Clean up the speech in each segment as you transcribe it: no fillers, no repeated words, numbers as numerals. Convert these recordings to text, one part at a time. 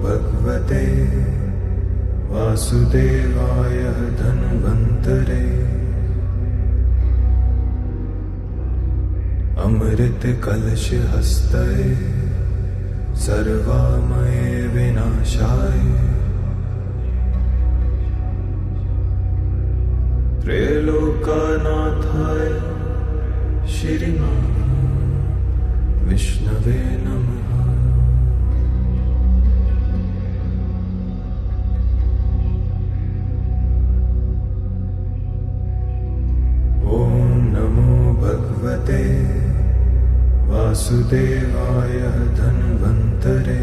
भगवते वासुदेवाय धन्वन्तरे अमृत कलश हस्तये सर्वामये विनाशाय त्रैलोक्यनाथाय श्रीमान विष्णवे नमः। ओम नमो भगवते वासुदेवाय धन्वन्तरे।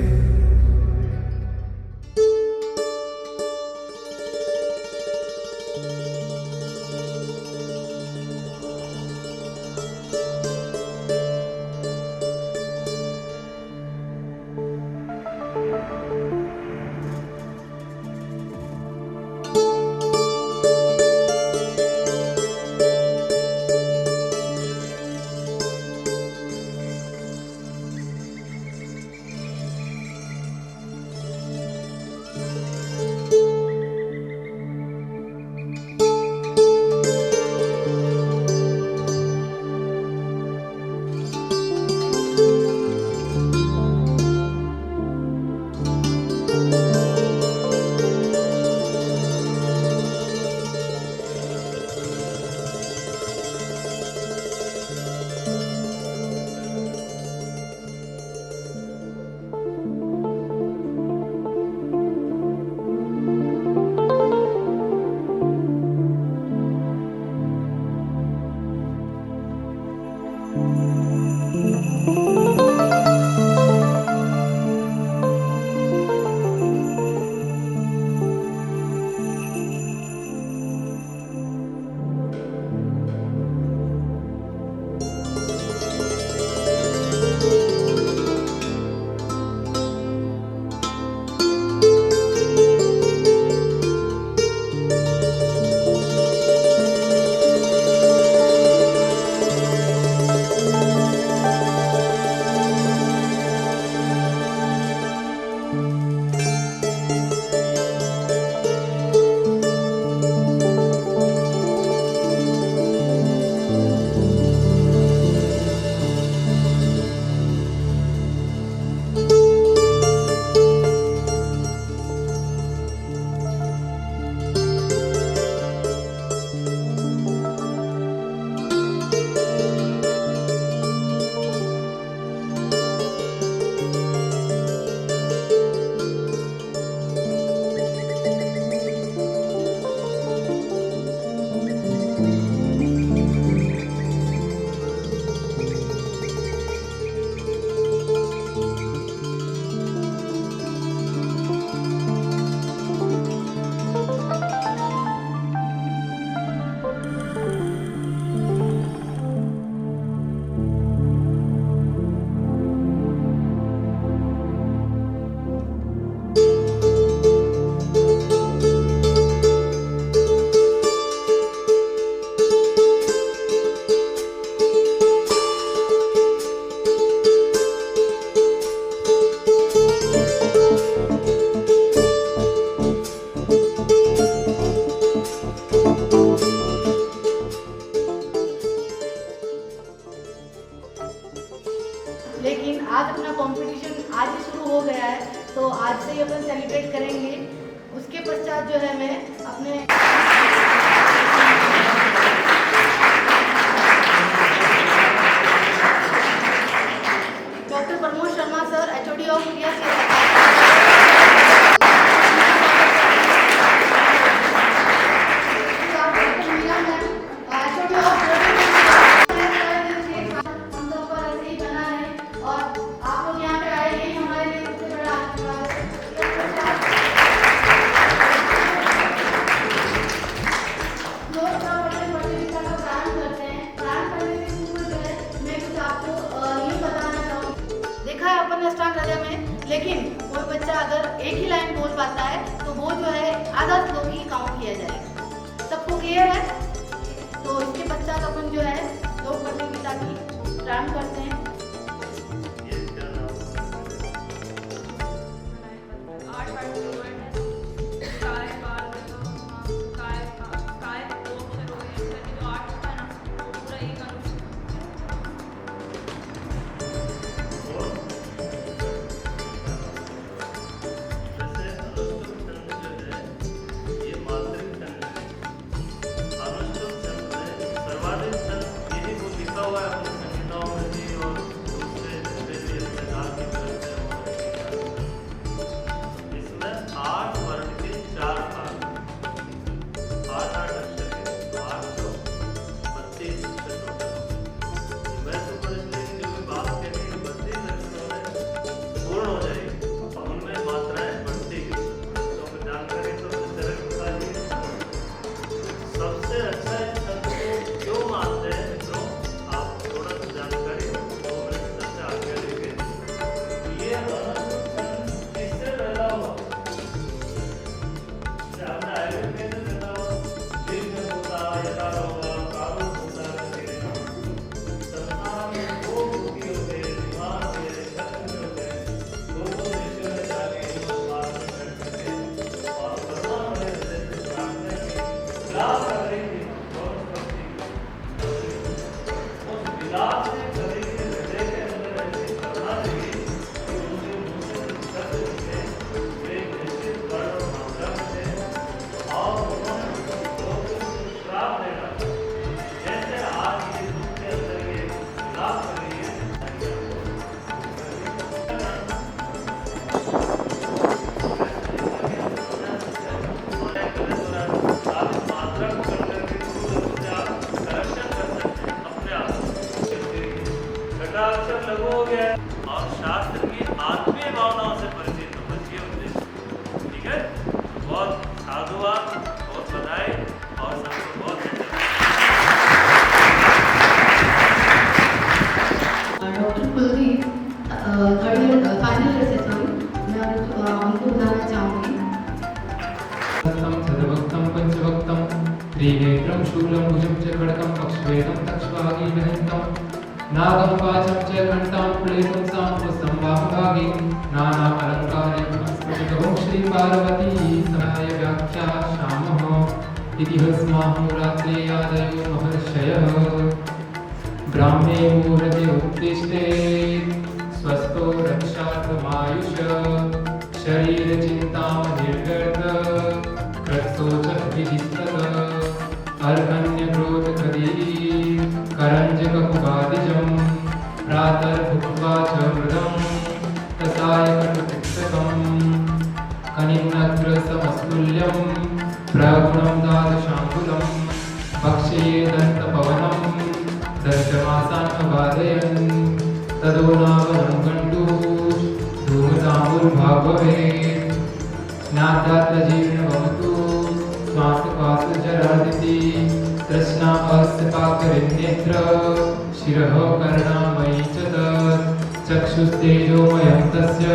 लेकिन आज अपना कंपटीशन आज ही शुरू हो गया है, तो आज से ही अपन सेलिब्रेट करेंगे। उसके पश्चात जो है मैं अपने doctor Pramod Sharma sir, HOD of India लेकिन कोई बच्चा अगर एक ही लाइन बोल पाता है तो वो जो है आधा श्लोक ही काउंट किया जाएगा। सबको क्लियर है? तो इसके पश्चात अपन जो है श्लोक प्रतियोगिता की प्रारंभ करते हैं। हुआ है अपनी संहिताओं में भी और दूसरे जितने भी अपने दान की तरफ से वो इसमें 8 वर्ण के 4 भाग 8 अक्षर के 8 तो 32 अक्षर टोटल। मैं सुपर इसलिए कि जो भी बात कहनी है 32 अक्षरों में पूर्ण हो जाएगी और उनमें मात्राएं बढ़ती गई। तो जानकारी सबसे सरल बता दी। सबसे अच्छा इस शब्द को क्यों मानते हैं मित्रों, आप थोड़ा सा जानकारी 2 मिनट से आगे लेंगे। ये किससे पैदा हुआ? हमने आयुर्वेद में पैदा हुआ, लिंग होता, यथा होगा, कारुण होता है। संसार में 2 रोगी होते, बीमार होते, शत्रु होते, 2 देशों में जाके लोग बात में बैठते थे और वर्मा में प्रार्थना की विलास कर रही थी और उस विलास से कभी के हृदय के अंदर ऐसी करुणा लगी कि उनके मुंह से शब्द निकले वे एक निश्चित वर्ण और मात्रा में थे और उन्होंने लोगों को श्राप दे डाला। जैसे आज ये दुख के अंदर ये विलास कर रही है मात्रा को करकर के आप करेक्शन कर सकते हैं अपने आप। छठा अक्षर लघु हो गया और शास्त्र की आत्मीय भावनाओं से परिचित हो, बस ये उद्देश्य। ठीक है, बहुत साधुवाद, बहुत बधाई और सबको बहुत डॉक्टर कुलदीप फाइनल ईयर से सॉरी मैं उनको बुलाना चाहूँगी। सदभक्तं पंचभक्तं त्रिनेत्रं शूलं भुजं च खड्गं पक्ष्वेदं तक्ष्वागीवहन्तं नागं वाचं च घण्टां प्लेतं साम्पुस्तं वामभागे नाना अलङ्कारैः श्रीपार्वती समाय व्याख्या श्यामः इति हस्माहुरात्रेयादयो महर्षयः ब्राह्मे मुहूर्ते उत्तिष्ठे स्वस्थो रक्षार्थमायुष शरीरचिन्तां निर्गत कृत्सोचः विधिस्तत अर्हण्यक्रोधकदीः करञ्जककुवादिजं प्रातर्भुक्त्वा च मृदं कसायकटुतिक्तकं कनिन्नग्रसमस्तुल्यं प्रगुणं द्वादशाङ्गुलं भक्ष्ये दन्तपवनं दशमासान्नवादयन् तदो नावनं गण्डुः धूमताम्बुर्भागववेत् स्नातात्तजीर्णभवतु श्वासकाशजरादिति तृष्णा अस्य पाकरिन्नेत्र शिरः कर्णामयी च तत् चक्षुस्तेजोमयं तस्य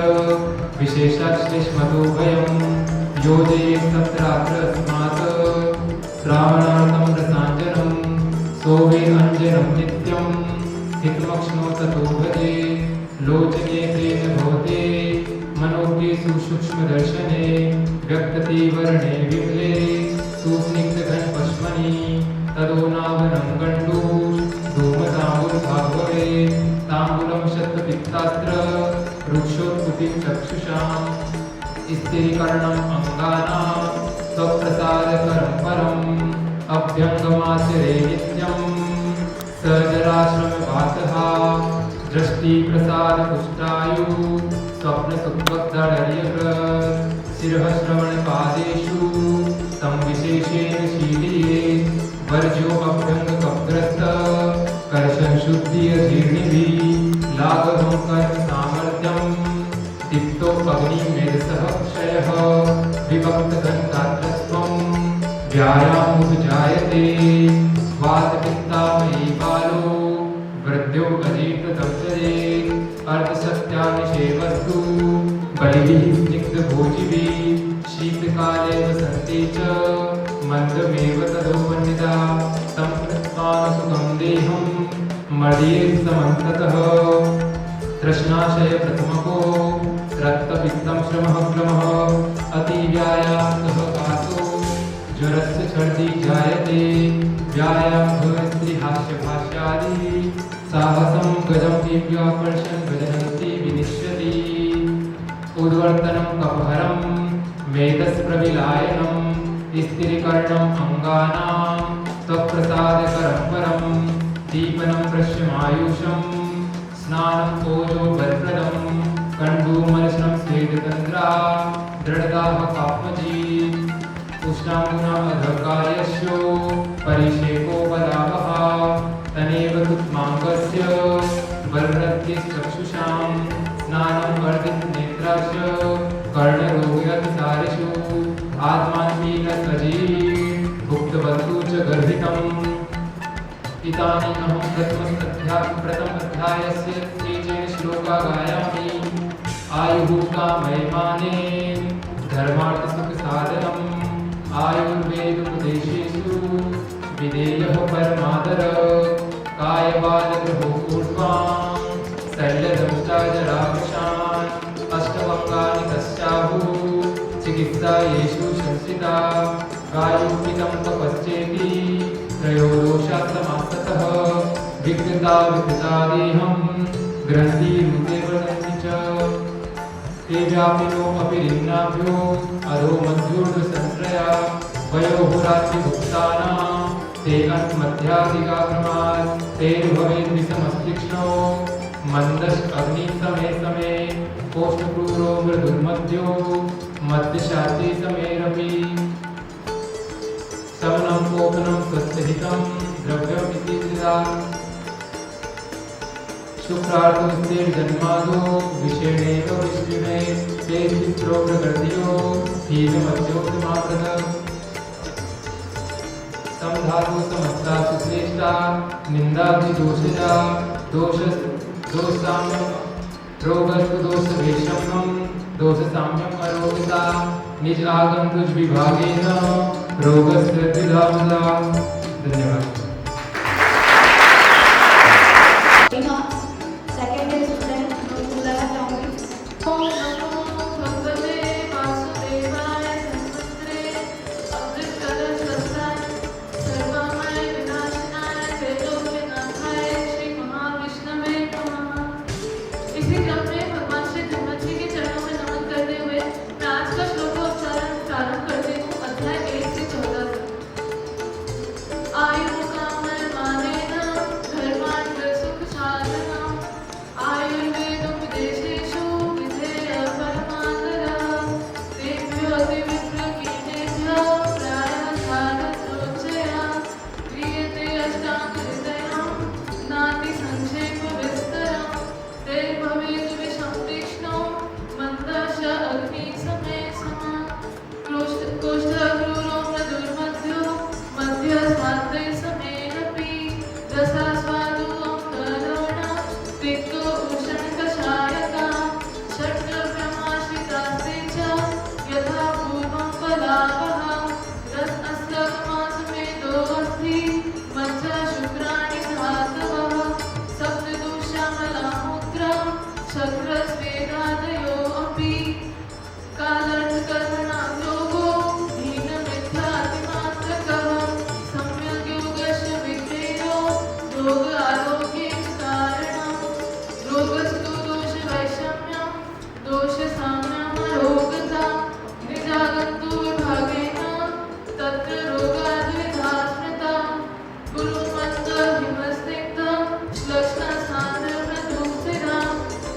विशेषाश्लेष्मतो वयं योजयेत् तत्रात्रस्मात् श्रावणार्थं रसाञ्जनं सोऽवेदञ्जनं नित्यं हितमक्ष्णो ततो भजे लोचने तेन भवते मनोज्ञेषु सूक्ष्मदर्शने व्यक्तते वर्णे विमले सुस्निग्धघनपश्मनि तदो नावनं गण्डुः धूमताम्बुर्भागववेत् ताम्बूलं शतपित्तास्त्र वृक्षोत्कुटिं चक्षुषां स्थिरीकरणम् अङ्गानां स्वप्रसादकरं परम् अभ्यङ्गमाचरे नित्यं सजराश्रमवासः दृष्टिप्रसादपुष्टायु स्वप्नसुखदर्यः शिरः श्रवणपादेषु तं विशेषेण शीलयेत् वर्जो अभ्यङ्गकग्रस्त कर्षणशुद्धिर्जीर्णिभिः लाघवं कर्मसामर्थ्यं दीप्तो अग्निमेधसः क्षयः विभक्तघनगात्रत्वं व्यायामोपजायते वातपित्तामयी बालो वृद्धो अजीर्णदंशरे अर्धसत्यानिषेवस्तु बलिभिः स्निग्धभोजिभिः शीतकाले वसन्ते च मन्दमेव तदोपनिदा तं कृत्वानुसुखं देहं मर्दयेत् समन्ततः तृष्णाशय प्रथमको रक्तपित्तं श्रमः क्रमः अतिव्यायामतः कासो ज्वरस्य छर्दी जायते व्यायामस्त्रीहास्यभाष्यादि साहसं गजं दिव्यापर्शन् भजन्ति विनिश्यति उद्वर्तनं कपहरं मेधस्प्रविलायनं स्थिरीकरणम् अङ्गानां स्वप्रसादकरं परं दीपनं प्रश्यमायुषं स्नानं ओजो वरप्रदं कण्डूमलशनं स्वेदतन्द्रा दृढदाह कात्मजी उष्णाङ्गुना अधकार्यस्यो परिषेको बलावः तनेव तुत्माङ्गस्य वररत्तिश्चक्षुषां स्नानं वर्धितनेत्राश्च कर्णरोगयतिसारिषु आत्मान्मीनसजी भुक्तवन्तु च गर्भितम् इतानि अहं प्रथमोऽध्यायस्य त्रिचेन श्लोका गायामि आयुः कामयमाने धर्मार्थसुखसाधनम् आयुर्वेदोपदेशेषु विधेयः परमादरः कायबालगृहो ऊर्ध्वां शल्यदंष्टाजरावशान् अष्टवङ्गानि तस्याहुः चिकित्सा येषु संस्थिता कायोपितं तपश्चेति त्रयोदोषाः समासतः विकृता देहं ग्रन्थिरूपे वदन्ति च ते व्यापिनो अपि निम्नाभ्यो अधो मध्योर्ध्वसंश्रया वयोहोरात्रिभुक्तानां ते अस्मध्याधिकाक्रमात् तेर्भवेद्विषमस्तीक्ष्णो मन्दश्च अग्निसमे समे कोष्ठक्रूरो मृदुर्मध्यो मध्यशाति समेरपि शमनं कोपनं स्वस्तिहितं द्रव्यमिति त्रिधा शुक्रार्थस्तेर्जन्मादो विषेणेव विष्णुमे ते चित्रो प्रकृतियो हीनमध्योत्तमाप्रद समधातु समस्ता सुश्रेष्ठा निन्दादिदोषजा दोषसाम्यं रोगस्तु दोषवैषम्यं दोषसाम्यम् अरोगता निज आगन्तुज विभागेन रोगस्य द्विधा। धन्यवाद। सेकंड स्टूडेंट बुलाना चाहूंगी। ओम नमो भगवते वासुदेवाय धन्वंतरे अमृतकलशस्त्राय सर्वमय विनाशनाय त्रैलोक्यनाथाय श्री महाविष्णवे नमः। इसी क्रम में भगवान श्री धन्वंत जी के चरणों में नमन करते हुए मैं आज का श्लोकोच्चारण प्रारंभ करती हूँ। अध्याय 1 से 14 तक। आयु कामयमानेन धर्मार्थ सुख साधनम् आयुर्वेदोपदेशेषु विधेयः परमादरः तेभ्यो दिव्यकीर्तेभ्यो प्रायः साधनोच्चया क्रियते अष्टाङ्गहृदयं नातिसंक्षेपविस्तरं ते भवेत् विषं तीक्ष्णो मन्दश्च अग्निसमे समः कोष्ठक्रूरो मृदुर्मध्यो मध्यस्वाद्वै समेरपि रसास्वादु अम्बरोण पित्तो उष्णकषायका षट्द्रव्यमाश्रितास्ते च यथा पूर्वं बलावः रसअस्तकमासमेतोऽस्ति मज्जा शुक्राणि धातवः सप्तदोषामलामुद्रा शक्रस्वेदादयो अपि कालार्थकर्मणां योगो हीनमिथ्यातिमात्रकः सम्यग् योगस्य विधेयो रोग आरोग्ये च कारणम् रोगस्तु दोषवैषम्यं दोषसाम्यमरोगता निजागन्तु विभागेन तत्र रोगाद्विधा स्मृता गुरुमन्दहिमस्निग्धं श्लक्ष्णसान्द्रमृदुस्थिरा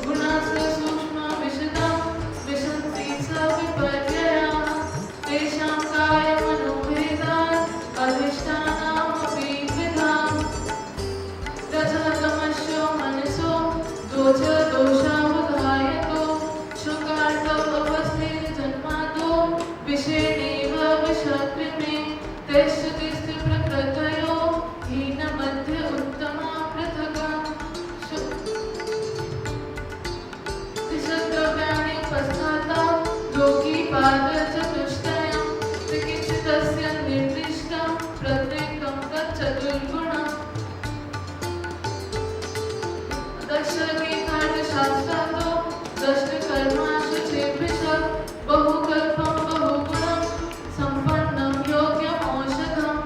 गुणास्य सूक्ष्मविशदं विशन्ति स विपर्ययाः तेषां कायमनोभेदात् अधिष्ठानामपि द्विधाम् रजस्तमस्यो मनसो दोषावधायतो शुकार्थमवस्थितजन्मादो विषेणेव विषकृमे तेषु तिष्ठ प्रकृतयो हीनमध्य उत्तमा पृथक् द्रव्याणि उपस्थाता लोकी पादचतुष्टयं चिकित्सितस्य निर्दिष्टं प्रत्येकं तच्चतुर्गुणम् दशगीतार्थशास्त्रातो दशकर्मासु चेद्विषः बहुकल्पं बहुगुणं सम्पन्नं योग्यमौषधम्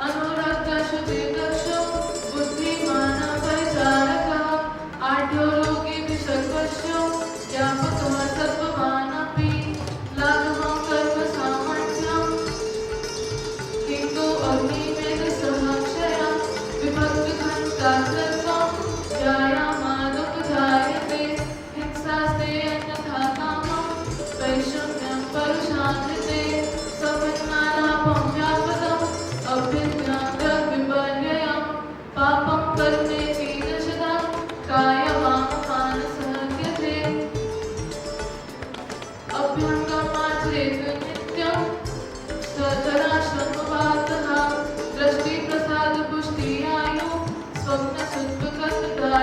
अनुरक्तशु चेदक्षो बुद्धिमानः परिचारकः आढ्यो लोकेऽपि सर्वस्यो व्यापकः सत्त्ववानपि लाघवं कर्मसामर्थ्यं किन्तु अग्निमेधसहक्षयं विभक्तघण्टा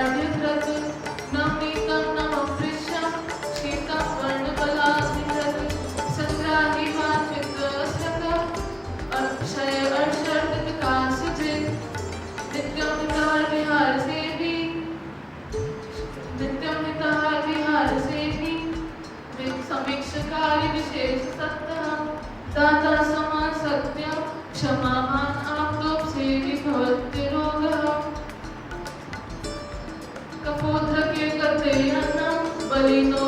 दार्ढ्यधृत नवनीतं नववृषं शीतं वर्णबलाधिधृत संग्राही वात्विकसृत अक्षय अर्षर्दितकांसजित नित्यं नितार विहार सेवी समीक्षकारी विशेष सत्तः दाता समान सत्यं क्षमावान आप्तोपसेवी भवति रोगः कपोधके कथे अन्नं बलिनो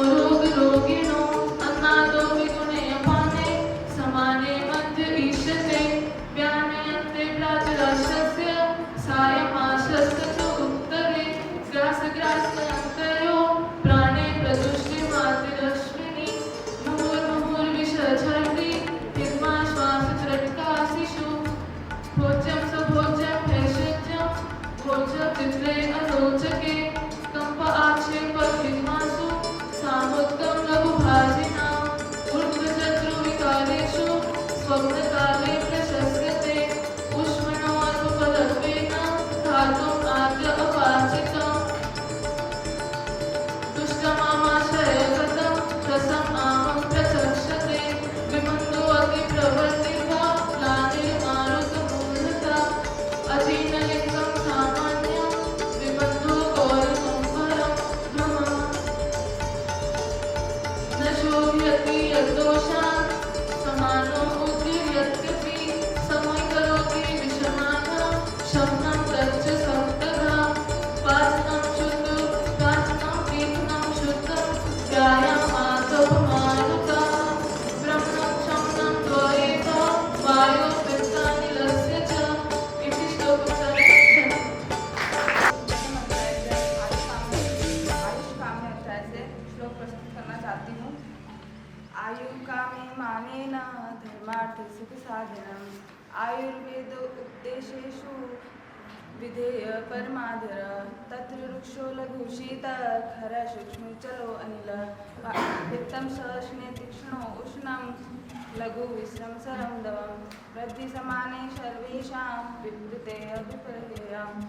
रोगिणो अन्नादो विगुणे अपाने समाने मध्य ईशते व्याने अन्ते प्रातराशस्य सायमाशस्य च उत्तरे ग्रासग्रासयन्तयो प्राणे प्रदुष्टिमातिरश्विनि मुहुर्मुहुर्विषझर्ति तिर्माश्वासचरट्काशिषु भोज्यं सभोज्यं भैषज्यं भोज्यचित्रे अरोचके कंप आक्षेपहिमासु सामुद्गं लघुभाजिनाम् ऊर्ध्वशत्रुविकारेषु स्वप्नकाले प्रशस्यते उष्मणो अल्पफलत्वेन धातुम् आद्य अपाचितम् दुष्टमामाशयगतं रसम् आमं प्रचक्षते विमन्दो अतिप्रवर्तिर्वा ग्लानिर्मारुतमूर्धता अजीर्णलिङ्गं सामान्यं विबन्धो गौरसंभरं भ्रमः न शोभयति यद्दोषान् समानो उद्युह्यत्यपि समयकरोति विषमानः शमनं तच्च सप्तधा वाचनं शुद्धं वाचनं पीठनं शुद्धं व्यायामातपमानुता ब्रह्मं शमनं द्वयेता वायो पित्तानिलस्य च इति श्लोकचर्चा आयुष कामे अध्याय से श्लोक प्रस्तुत करना चाहती हूँ। आयु कामे मानेन धर्मार्थ सुख साधनम आयुर्वेद उपदेशेषु विधेय परमाधर तत्र वृक्षो लघु शीत खर सूक्ष्म चलो अनिल पित्तं सष्णे तीक्ष्णो उष्णं लघु विश्रम सरं दवं वृद्धि समाने सर्वेषां विवृते अभिपर्ययम्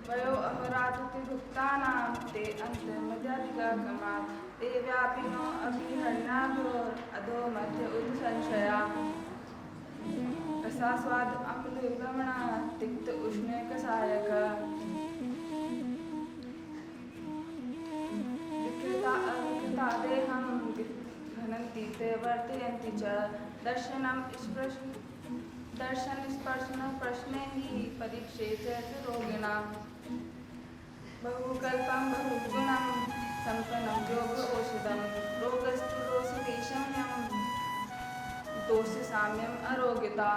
वयो अहरातुति भुक्तानां ते अंतर्मध्याधिगमात् ते व्यापिनो अभिहरणाभ्यो अधो मध्य उदसंशया रसास्वाद अम्लगमना तिक्त उष्ण कसायक विकृता अविकृता देहं घनन्ति ते वर्तयन्ति च दर्शन स्पर्शन प्रश्ने हि परीक्षेत रोगिणां बहुकल्पं बहुगुणं सम्पन्नं योग औषधं रोगस्तु दोषदेशम्यं दोषसाम्यम् अरोगिता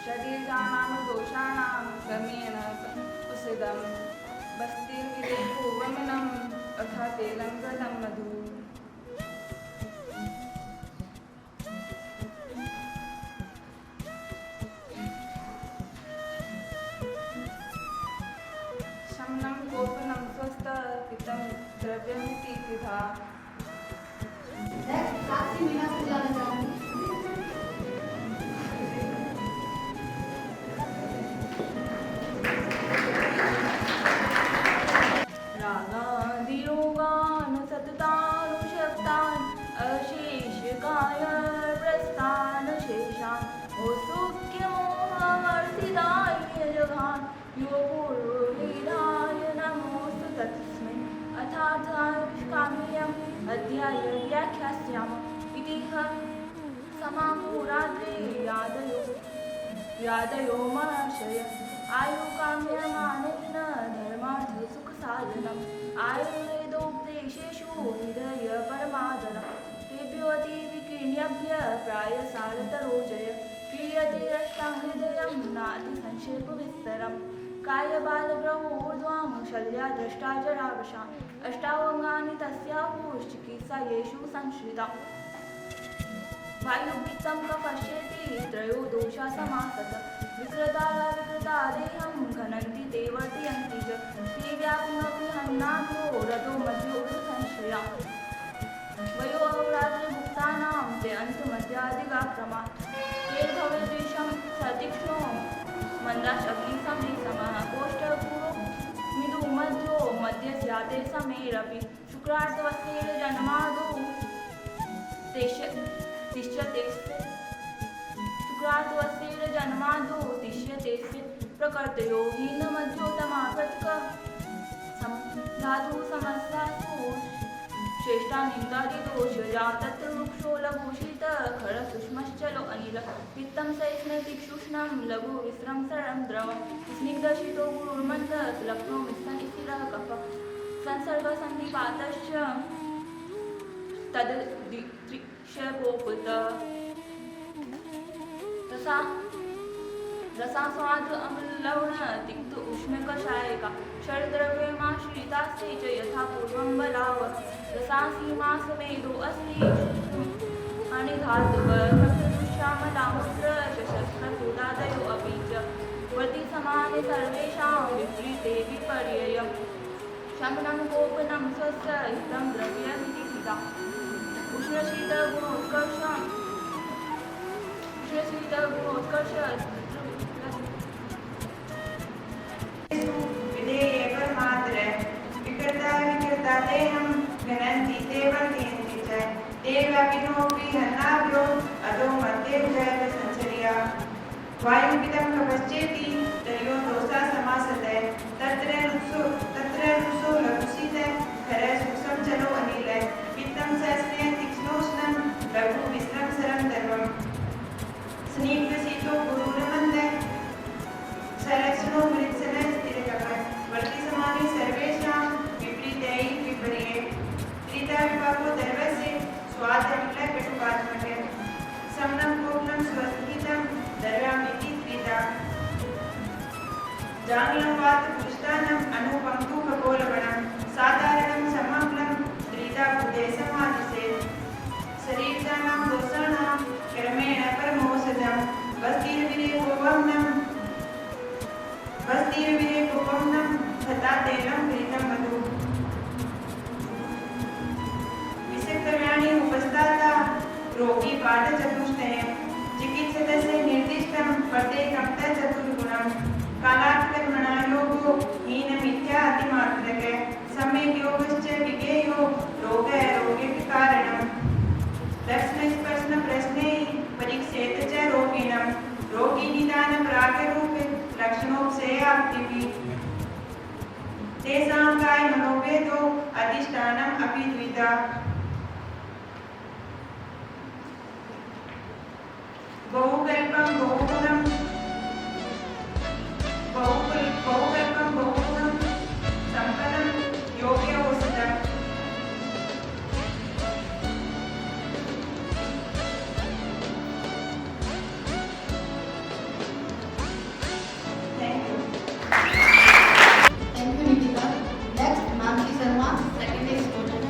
शरीराणां दोषाणां क्रमेण उषितं बस्तिर्विदेहो वमनम् अथा तेलं गतं मधु शमनं कोपनं स्वस्थ पितं द्रव्यमिति विधा साक्षी मीना से जाना चाहूंगी। रागादियोगान् सततानुशक्तान् अशेषकाय प्रस्थान शेषान् औसुक्यमोहवर्तिदाय जघान् यो पूर्वविधाय नमोऽस्तु तस्मै अथार्थायुष्काम्यम् अध्याय व्याख्यास्यामः इति समापुराद्रे यादयो महर्षय आयुकाम्यमानेन धर्मार्थ सुखसाधनम् आयुर्वेदोपदेशेषु विधय परमादरः तेभ्योऽति विकीर्ण्यभ्य प्रायसारतरोजय क्रियते अष्टाङ्गहृदयं नातिसंक्षेपविस्तरम् कायबालग्रहोर्ध्वां शल्या दृष्टा जरावशान् अष्टावङ्गानि तस्याहुश्चिकित्सा येषु संश्रिता वायुवृत्तं कपश्यति त्रयो दोषा समासत विकृता देहं घनन्ति ते वर्तयन्ति च ते व्यापिनोऽपि हन्नाभो रतो मध्यो संश्रया वयो अहोरात्रभुक्तानां ते अन्तमध्यादिगाक्रमात् ते भवेद्विषं सतीक्ष्णो मन्दाशग्निसमः कोष्ठपूरो मिदु मध्यो मध्यस्याते समेरपि शुक्रार्थवस्येन जन्मादौ तिष्यते शुक्रार्थवस्येन जन्मादौ तिष्यते प्रकृतयो हीनमध्योतमाकृतक धातु समस्यासु श्रेष्ठा निन्दादिदोषया तत्र वृक्षो लघुशीत खर सूक्ष्मश्चलो अनिल पित्तं सैस्नैतिक्षुष्णं लघु विस्रंसरं द्रवं स्निग्धशीतो गुरुर्मन्द लक्ष्मो मिश्रनिशिरः कफ संसर्गसन्धिपातश्च तद्दिक्षपोपत रसास्वाद अम्ललवण तिक्त उष्णकषायका षड्द्रव्यमाश्रितास्ते च यथा पूर्वं बलाव रसासीमासमेदो अस्ति अनिघातुकश्यामलामुद्र शस्त्रसूदादयो अपि च वर्तिसमाने सर्वेषां विपरीते विपर्ययम् शमनं कोपनं स्वस्य हितं द्रव्यमिति सिता उष्णशीतगुणोत्कर्ष विधेये परमात्र विकृता देहं गणन्ति ते वर्तयन्ति च ते व्यापिनोऽपि हन्नाभ्यो अधो मध्ये जयत संचर्या वायुपिदं कपश्चेति तर्यो दोषा समासते तत्र रुसो लघुशीत खर सूक्ष्मं चलो अनिल पित्तं सस्नेह तीक्ष्णोष्णं लघु विस्रंसरं दर्वम् स्निग्धशीतो गुरुर्मन्द सरक्षणो मृत्सर स्थिरकपट वर्तिसमाने सर्वेषां विपरीतैः विपर्ये त्रिधा विभागो दर्वस्य स्वादविलकटुकात्मक समनं कोपनं स्वस्थितं दर्वामिति त्रिधा जांगलं वात पुष्टानं अनुपङ्कुखगोलवनं साधारणं समग्लं त्रिधा बुधे समाधिसे शरीराणां दोषाणां क्रमेण परमोषधं वस्तिर्विरेकोपम्नं तथा तेलं घृतं मधु विषक्रम्याणि उपस्थाता रोगी पाठचतुष्टये चिकित्सकस्य निर्दिष्टं प्रत्येकं चतुर्गुणं कालार्थगुणायोगो हीनमिथ्या अतिमात्रक सम्यक् योगश्च विज्ञेयो रोगे कारणम् लक्षणस्पर्शनप्रश्ने परीक्षेत च रोगिणं रोगिनिदान प्रागरूप लक्षणोपसेयाप्तिभिः तेषां कायमनोभेदो अधिष्ठानम् अपि द्विधा बहुकल्पं बहुगुणं सम्पदं योग्यौषधम् Thank you, Nikita. Next, Mansi Sharma, second day student.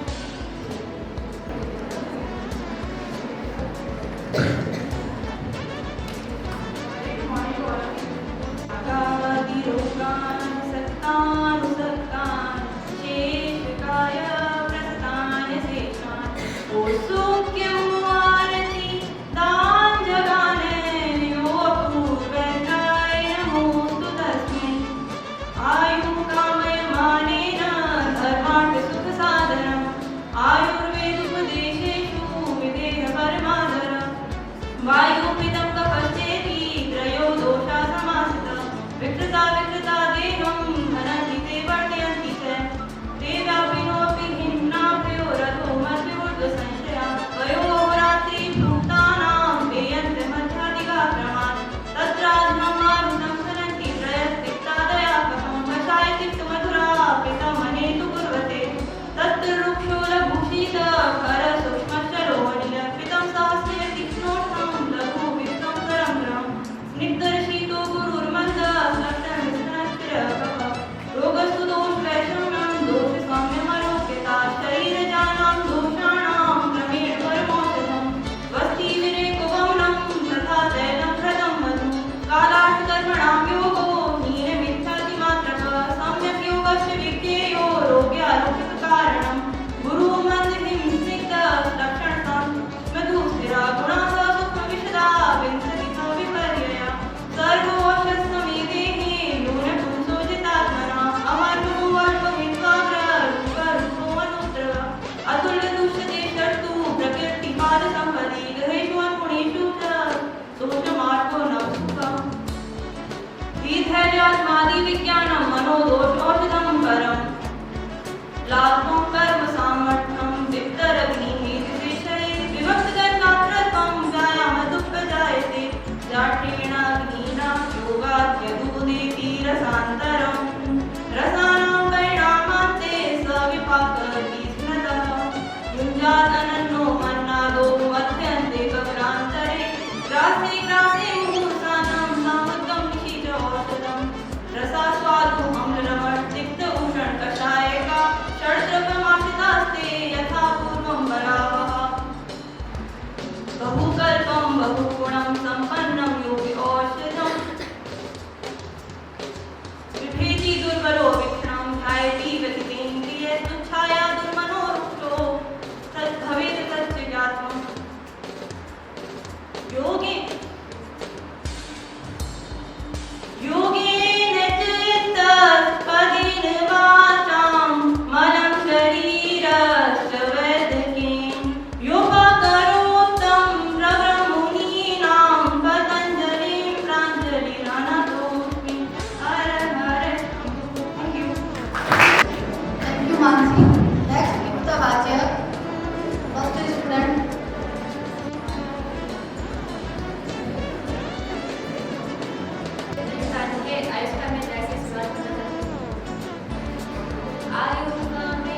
आयुर्कामे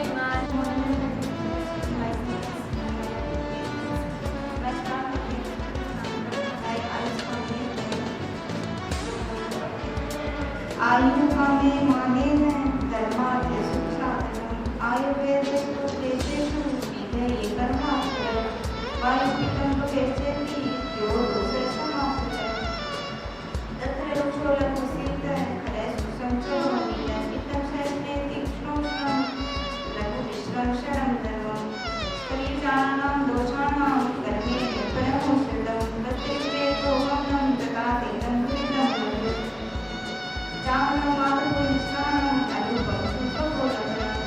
आयुर्कामे माने धर्मार्थ सुख साधनम् आयुर्वेदेषु देशेषु विधये कर्माश्रय वायुपित्तं लोकेचेति यो दोषसमाश्रय तत्र रुक्षोलकुसीत खलेषु संचो पित्तं शैले तीक्ष्णोष्णं लघुविश्रंशनं धर्मं शरीराणां दोषाणां कर्मे परमोषधं प्रत्येकेतो मग्नं तथा तेनं कृतं चावनमातु निष्ठानं अनुपं सुखबोधनं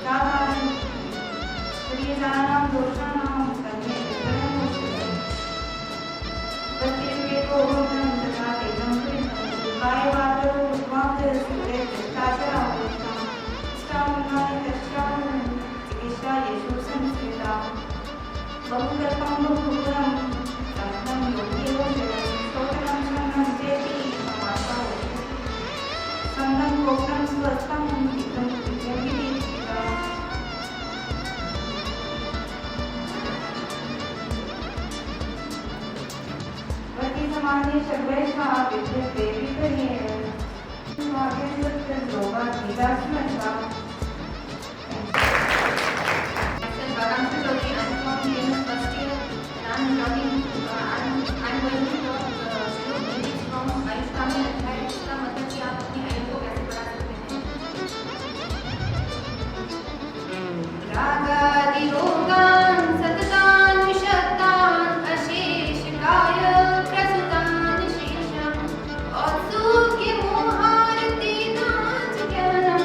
कारणं शरीराणां दोषाणां कर्मे परमोषधं प्रत्येकेतो मग्नं तथा तेनं कृतं कायवादो वाद सुरे भ्रष्टाचारावृत्तां इष्टामुन्नाय कष्टामुन् चिकित्सा येषु संस्कृता बहुकल्पं बहुपुरं रत्नं योग्योषधं श्रोत्रं शरणं चेति समासा संगं गोप्तं स्वस्थं हितं विधिता वर्तिसमाने सर्वेषां विद्यते विपर्ययः स्वागतं लोकात् विदास्मता But I'm talking, I'm from here first year, and I'm going to talk slow English from Ayushkami Adhyay. इसका मतलब कि आप अपनी आयु को कैसे बढ़ा सकते हैं। रागादिरोगान् सततान् विषक्तान् अशेषकाय प्रसुतान् शेषम् औत्सुक्यमोहारतीनां च ज्ञानं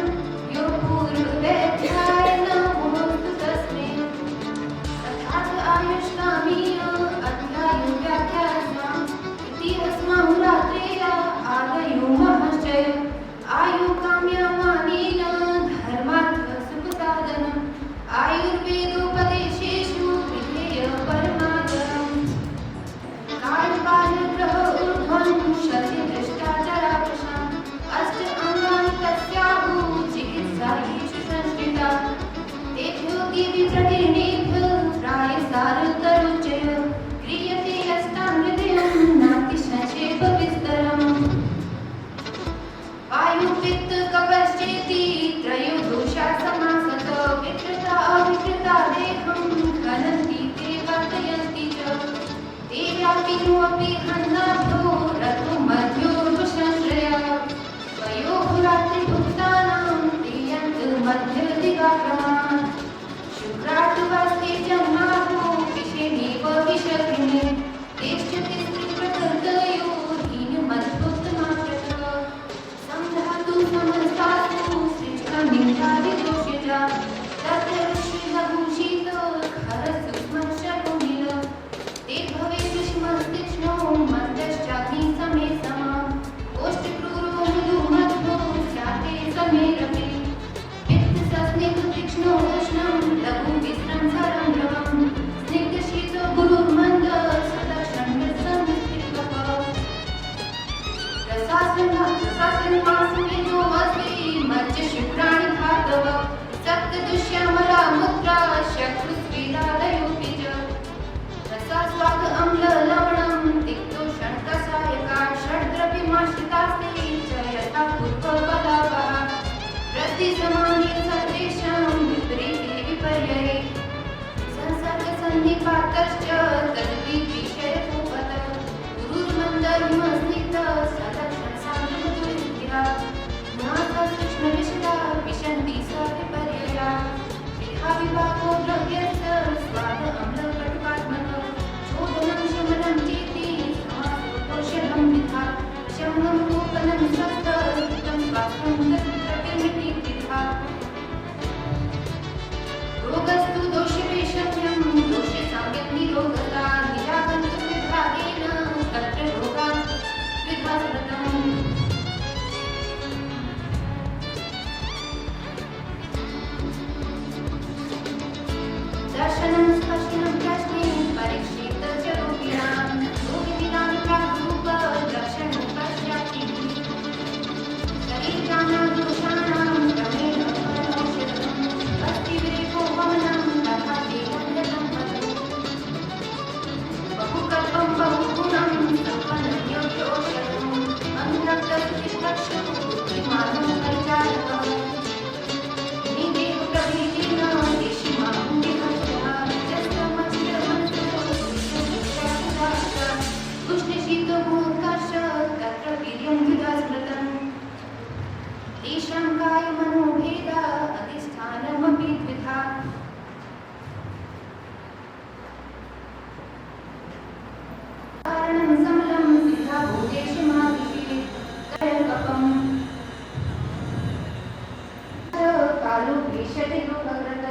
कालो क्लेशते लोककृत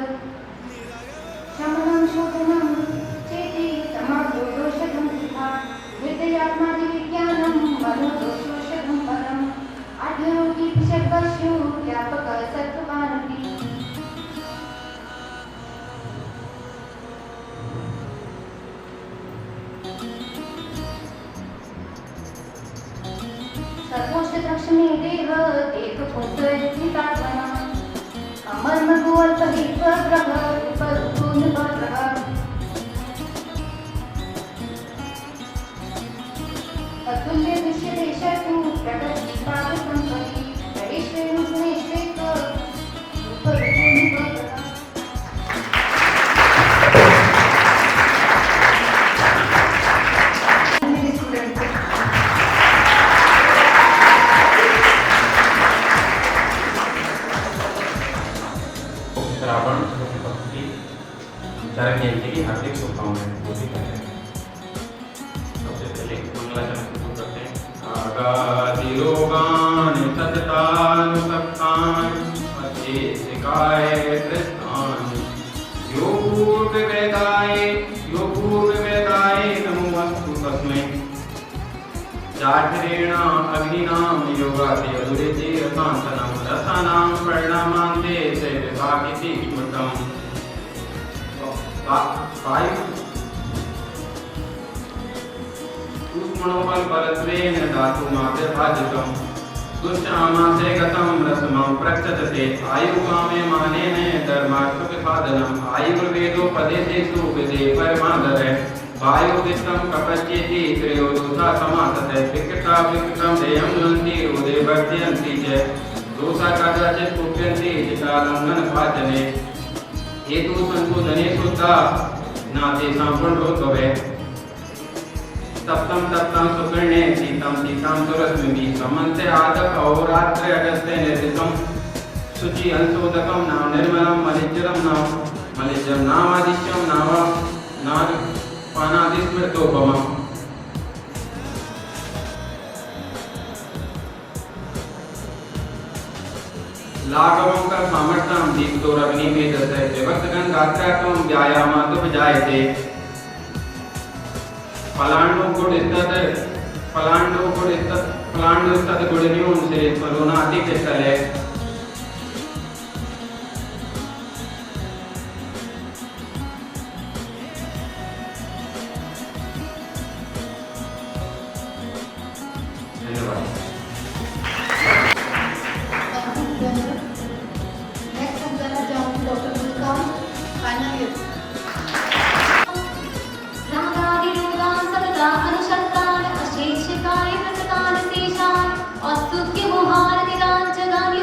शमनं शोधनं चेति तमोदोषं तथा विद्यात्मादिविज्ञानं मनोदोषोषधं परम् आढ्योगी षड्वर्षो व्यापक सत्त्वानपि सर्वोष्टदक्षिणे देव देवपुत्रजितात्मना अमर्मगोल्पहित्वग्रह उपरुपुनिपग्रह अतुल्य दृश्यदेशतु प्रगतिपादसम्पत्ति गणेश्वरुणेश्वेत्व उपरुपुनिपग्रह श्रावण भक्ति विचार जयंती की हार्दिक शुभकामनाएं। सबसे पहले मंगलाचरण शुरू करते हैं। आगादिरोगान् सततानुसक्तान् अचेतसिकाय कृष्णान् योगूर्वेदाय नमोऽस्तु तस्मै जाठरेण अग्निनां योगाति अदुरिति रसान्तनं रसानां परिणामान्ते च विभागिति स्मृतम् ऊष्मणोपल्पलत्वेन धातुमाद्यभाजितं दुश्चामासे गतं रसमं प्रक्षतते आयुर्वामेमानेन धर्मार्थसाधनम् आयुर्वेदोपदेशेषु विदे परमादरे वायुदिष्टं कपच्येति त्रयो दोषा समासते विकृता विकृतं देयं लुन्ति रोदे वर्धयन्ति च दोषा कदाचित् कुप्यन्ति जितालङ्घनभाजने हेतु संशोधने शुद्धा नातेषां पुण्योद्भवे तप्तं तप्तं सुकर्णे शीतं शीतं दुरस्मिभिः समन्ते आदप अहोरात्रे अगस्त्य निर्दिशं शुचि अंशोदकं नाम निर्मलं मलिज्जरं नाम मलिज्जं नामादिश्यं नाम पानादिस्मृतोपमम् लाघवं का सामर्थ्यं दीप्तोरग्निमेधसे विभक्तगण गात्रात्वं व्यायामादुपजायते फलाण्डुस्तद् गुणन्यून से फलोनादिकस्थले नेक्स्ट हम करना चाहूँगी डॉक्टर मुस्कान फाइनल ईयर रागादिरोगान् सतता अनुशक्तान् अशेषकाय प्रसतान् तेषाम् औत्सुक्यमोहारतिराञ्चगानि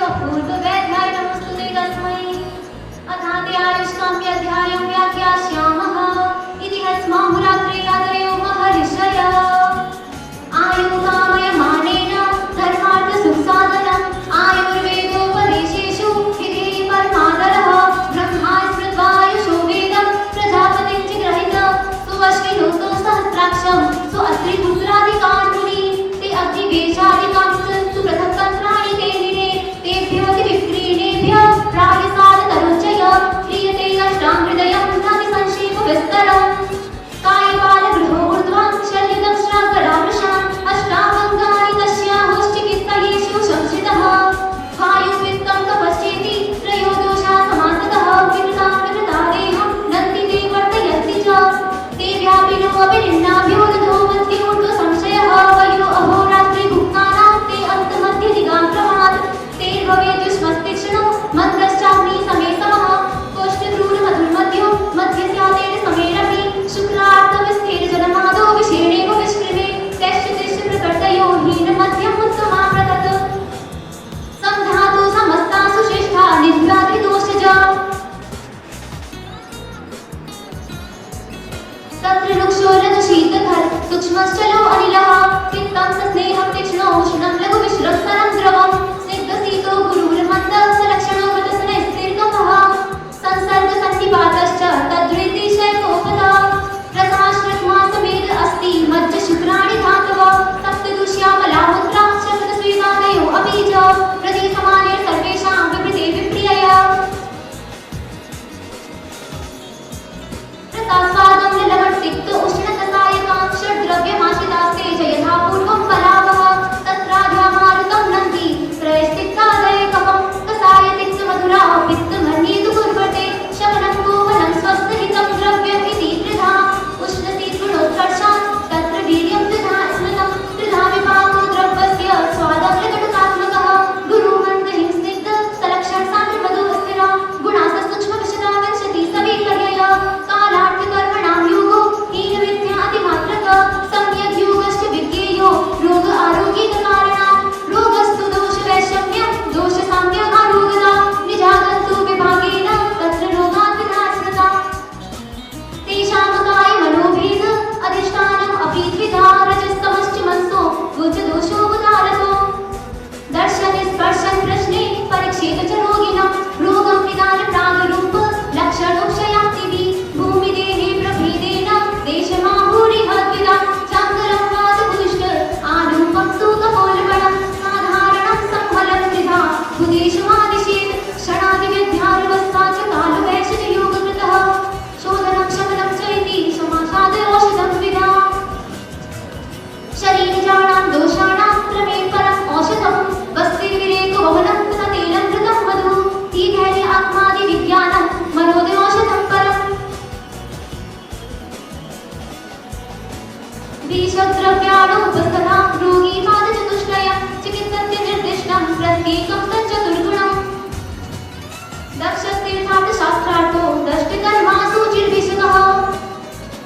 दक्षस्तीर्थार्थ शास्त्रार्थो दष्टकर्मासु चिर्विशकः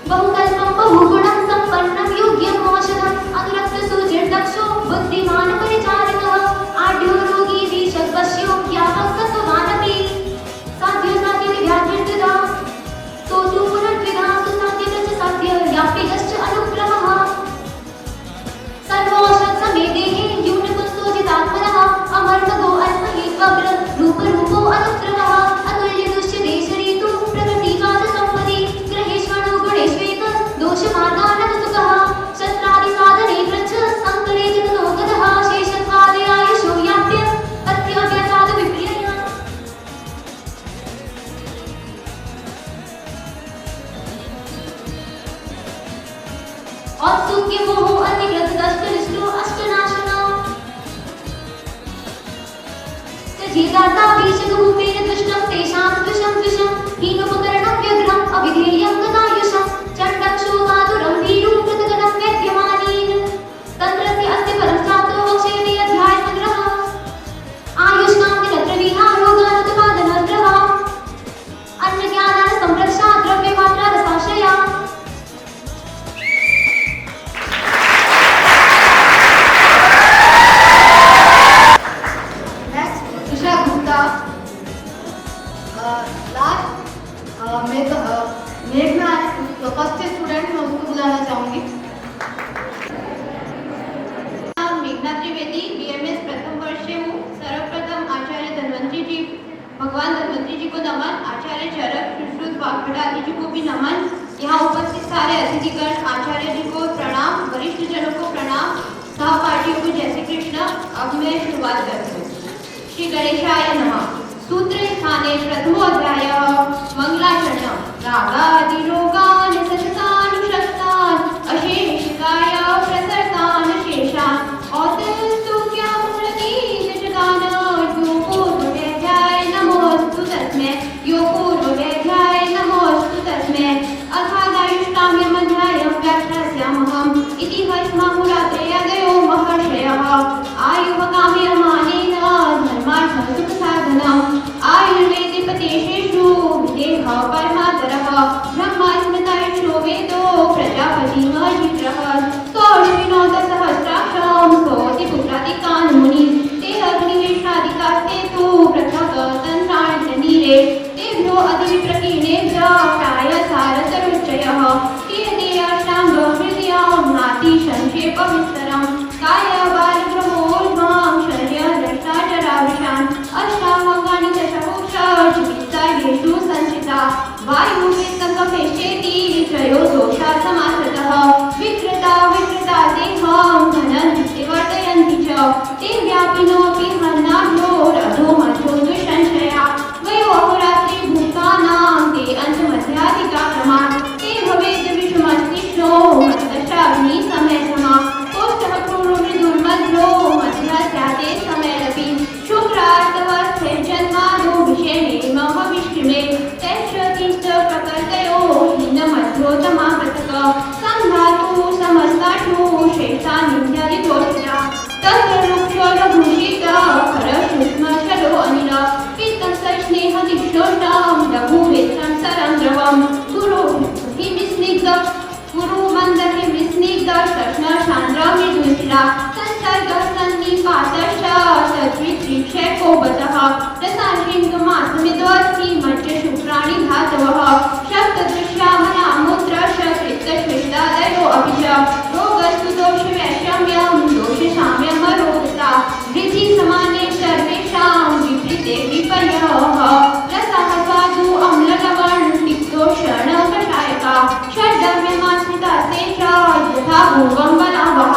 बहुकल्पं बहुगुणं सम्पन्नं योग्यम् औषधम् अनुरक्तसुचिर्दक्षो बुद्धिमान् परिचारकः आढ्यो रोगी विषग्वश्यो ज्ञातः सत्त्ववानपि साध्यो साध्य व्याधिर्द्विधा स्तोतु पुनर्द्विधा सुसाध्य च साध्य व्याप्तिगश्च अनुग्रहः सर्वौषध समेदेहि यूनकुत्सो जितात्मनः अमर्मगो अल्पहेत्वग्र रूपरूपो अनुग्रहः अतुल्य दुष्यते शरीतु प्रकृतिवाद सम्पदि ग्रहेष्वणु गुणेष्वेक दोषमार्गाननुसुकः शस्त्रादिसाधने कृच्छ सङ्करे जगतो गतः शेषत्वादे आयुषो याप्य अत्यव्यसाद विप्रियः औत्सुक्य मोह अतिग्रत दष्टरिष्टो अष्टनाशनः जेताता बीजरूपेण दुष्टं तेषां द्विषं हीनोपकरणं व्यग्रम् अविधेयं गतायुषं चण्डक्षोगातुरं भीरुं कृतगतं व्यध्यमानेन तन्त्रस्य अस्य परं चातो वक्ष्यते अध्यायसङ्ग्रहः आयुष्कान्तिरत्र विहारोगानुत्पादनद्रवः अन्नज्ञानानसंरक्षा द्रव्यमात्रारसाशया मेघना है फर्स्ट स्टूडेंट, मैं उसको बुलाना चाहूंगी। मेघना त्रिवेदी, बीएमएस प्रथम वर्ष से हूँ। सर्वप्रथम आचार्य धन्वंतरी जी, भगवान धन्वंतरी जी को नमन, आचार्य चरक सुश्रुत वाग्भटादी जी को भी नमन, यहाँ उपस्थित सारे अधिधिगण आचार्य जी को प्रणाम, वरिष्ठ जनों को प्रणाम, सहपाठियों को जय श्री कृष्ण। अब मैं शुरुआत करती हूँ। श्री गणेशाय नमः। सूत्रे स्थाने प्रथमोऽध्यायः मंगलाचरणं रागादिरोगान् सततानुशक्तान् अशेषिकाय प्रसरतान् शेषान् औतस्तुत्यामूलतीजगान् यो पूर्ववेद्याय नमोऽस्तु तस्मै यो पूर्ववेद्याय नमोऽस्तु तस्मै अथादायुष्काम्यमध्यायं व्याख्यास्यामहम् इति हस्माहुरात्रयादयो महर्षयः आयुः काम्यमानेन धर्मार्थं सुखसाधनम् आयुर्वेदे पतेषु विदेह परमादरः ब्रह्मस्मृतायुषो वेदो प्रजापति महीन्द्रः सोऽश्विनो दशसहस्राक्षं सोऽतिपुत्रादिकान् मुनिः ते अग्निवेशादिकास्ते तु पृथक् तन्त्राण्यनीरे तेभ्यो अधिविप्रकीर्णेभ्यः प्रायसारतरुच्चयः कीयते अष्टाङ्गहृदयं नातिसंक्षेपविस्तरं कायबालग्रहोर्ध्वं शर्यद्रष्टाचराविशान् अष्टाङ्गानि दशकोशचिकित्सायेषु संचिता वायुवेत्तकफेष्येति त्रयो दोषा समासतः विकृता देहं धनन्ति वर्धयन्ति च ते व्यापिनोऽपि हन्नाभ्योरधो मध्यो दुःसंशया वयो अहोरात्रिभूतानां ते अन्तमध्याधिकाक्रमात् ते भवेद् विषमस्तिष्ठो मत्तशाग्निसमयसमा कोष्ठः क्रूरो मृदुर्मध्यो मध्यस्याते समयरपि शुक्रार्तवस्थिर्जन्मादो विषेणे महविष्कृमे तैश्च प्रकृतयो हीनमध्योतमा पृथक् संधातु समस्ताषु शेषानिन्द्यादिदोषजा तत्र वृक्षो लघुशीतः खरसूक्ष्मशलो अनिल पित्तं सस्नेहदिक्षोष्टं लघुवेत्रं सरं द्रवं गुरुमन्दहिमस्निग्ध कृष्णशान्द्रमृदुशिरा संसर्गः सन्निपातश्च सद्वित्रिक्षेपो बतः रसाहिन्दुमासमिदोऽस्ति मज्जशुक्राणि धातवः शब्ददृश्यामलामुद्रश्च कृत्तश्वेष्टादयो अपि च रोगस्तु दोषवैषम्यं दोषसाम्यमरोगता वृद्धि समाने सर्वेषां विपरीते विपर्ययः रसः स्वादु अम्ललवण तिक्तोषणकषायका षड्द्रव्यमाश्रिता ते च यथा भोगं बलावः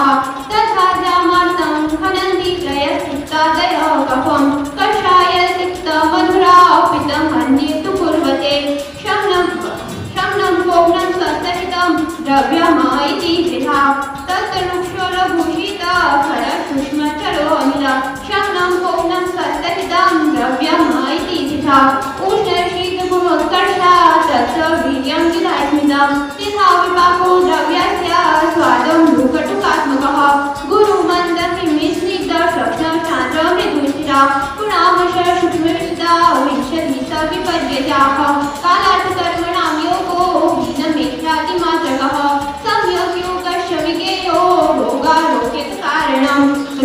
तथा जामार्तं खनन्ति त्रयस्तिक्तादयः कफं कषाय तिक्तमधुरा पितं अन्येतु कुर्वते शमनं पौनं ससहितं द्रव्यमा इति द्विधा तत्तरुक्षो लघुषिता खरसूक्ष्मचरो अनिल शमनं पौनं ससहितं द्रव्यमा इति द्विधा उष्णशीतगुणोत्कर्षा तत्र वीर्यं विधास्मितं तथा विपाको द्रव्यस्य स्वादं भूकटुकात्मकः गुरुमन्दहिमस्निग्ध कृष्णशान्द्रमृदुशिरा पुणामश सूक्ष्मविष्टा विंशतिः विपर्ययाः कालार्थकर्मणां योगो हीनमेख्यातिमात्रकः सम्यग्योगश्च विज्ञेयो रोगारोग्यकारणं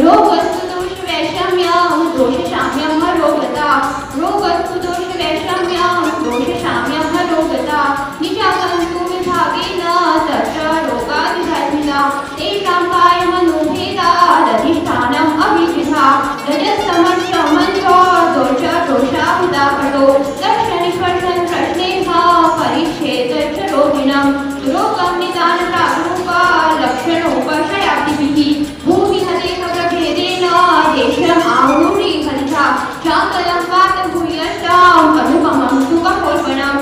रोगस्तु दोषवैषम्यं दोषशाम्यं हरोगता रोगस्तु दोषवैषम्यं दोषशाम्यं हरोगता निजागन्तु विभागेन तत्र रोगादिधर्मिणा तेषां कायमनोभेदादधिष्ठानम् अभिजिता रजस्तमश्चमन्त्रो दोषाहुदापटो दक्षिणस्पर्शन् प्रश्नेह परिच्छेदश्च रोगिणं रोगं निदानप्रारूपा लक्षणोपशयादिभिः भूमिहदेहप्रभेदेन देशम् आवृणीफलिता चाकलं वातभूयश्चाम् अनुपमं सुखकोल्पनं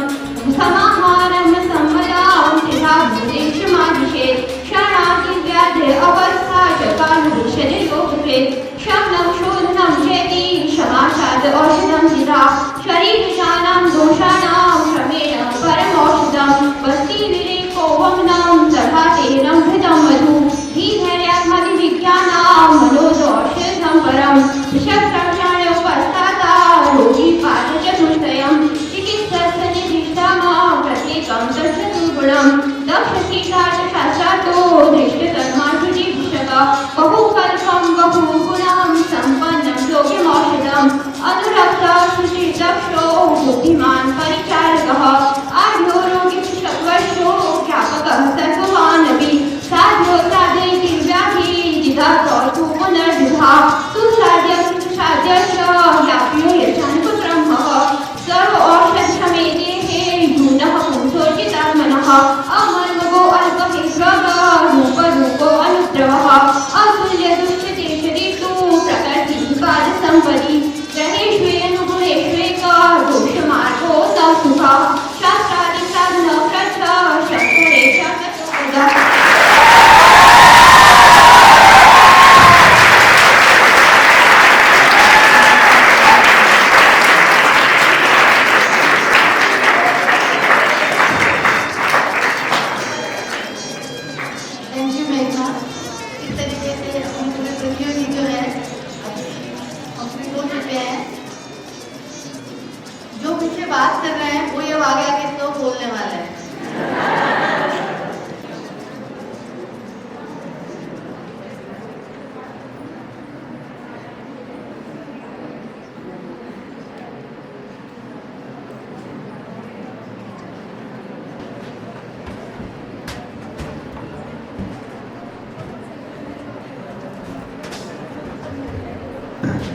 समाहारं सम्मदां त्रिधा भूतेक्षमादिशेत् क्षणादिव्याधे अवस्था च कालुविशदे योगभेत् शमनं शोधनं चेति क्षमाशाद औषधं जिता शरीरजानां दोषाणां श्रमेण परमौषधं वस्तिविरेको वमनं तथा तेनं घृतं मधु धीधैर्यात्मधिविज्ञानां मनोदौषधं परं विषप्रक्षाणोपस्ताता रोगी पाठचतुष्टयं चिकित्सस्य निर्दिष्टामः प्रत्येकं दक्षतुर्गुणं दक्षशीलाशास्त्रातो दृष्टकर्माशुचिभूषक बहुकल्पं बहुगुणं सम्पन्नं योग्यमौषधम् अनुरक्तः शुचिर्दक्षो बुद्धिमान् परिचारकः आढ्यो रोगिशक्वशो ज्ञापकः सर्ववानपि साध्यो साधयति व्याधि जिदातो पुनर्विधा सुसाध्य सुसाध्यश्च व्याप्यो यशान्पुत्रं सर्व औषधमे देहे यूनः पुंसोर्जितात्मनः अमर्मगो अल्पहिस्रवः रूपरूपो अनुद्रवः अतुल्यदुष्यते शरीरतु प्रकृतिपादसम्पदि ग्रहेष्वेऽनुगुणेष्वेक दोषमार्गो स सुखः शास्त्रादिसाधनप्रच्छ शस्त्रेष ततोपदः बात कर रहे हैं वो ये आगे आगे श्लोक बोलने वाले हैं।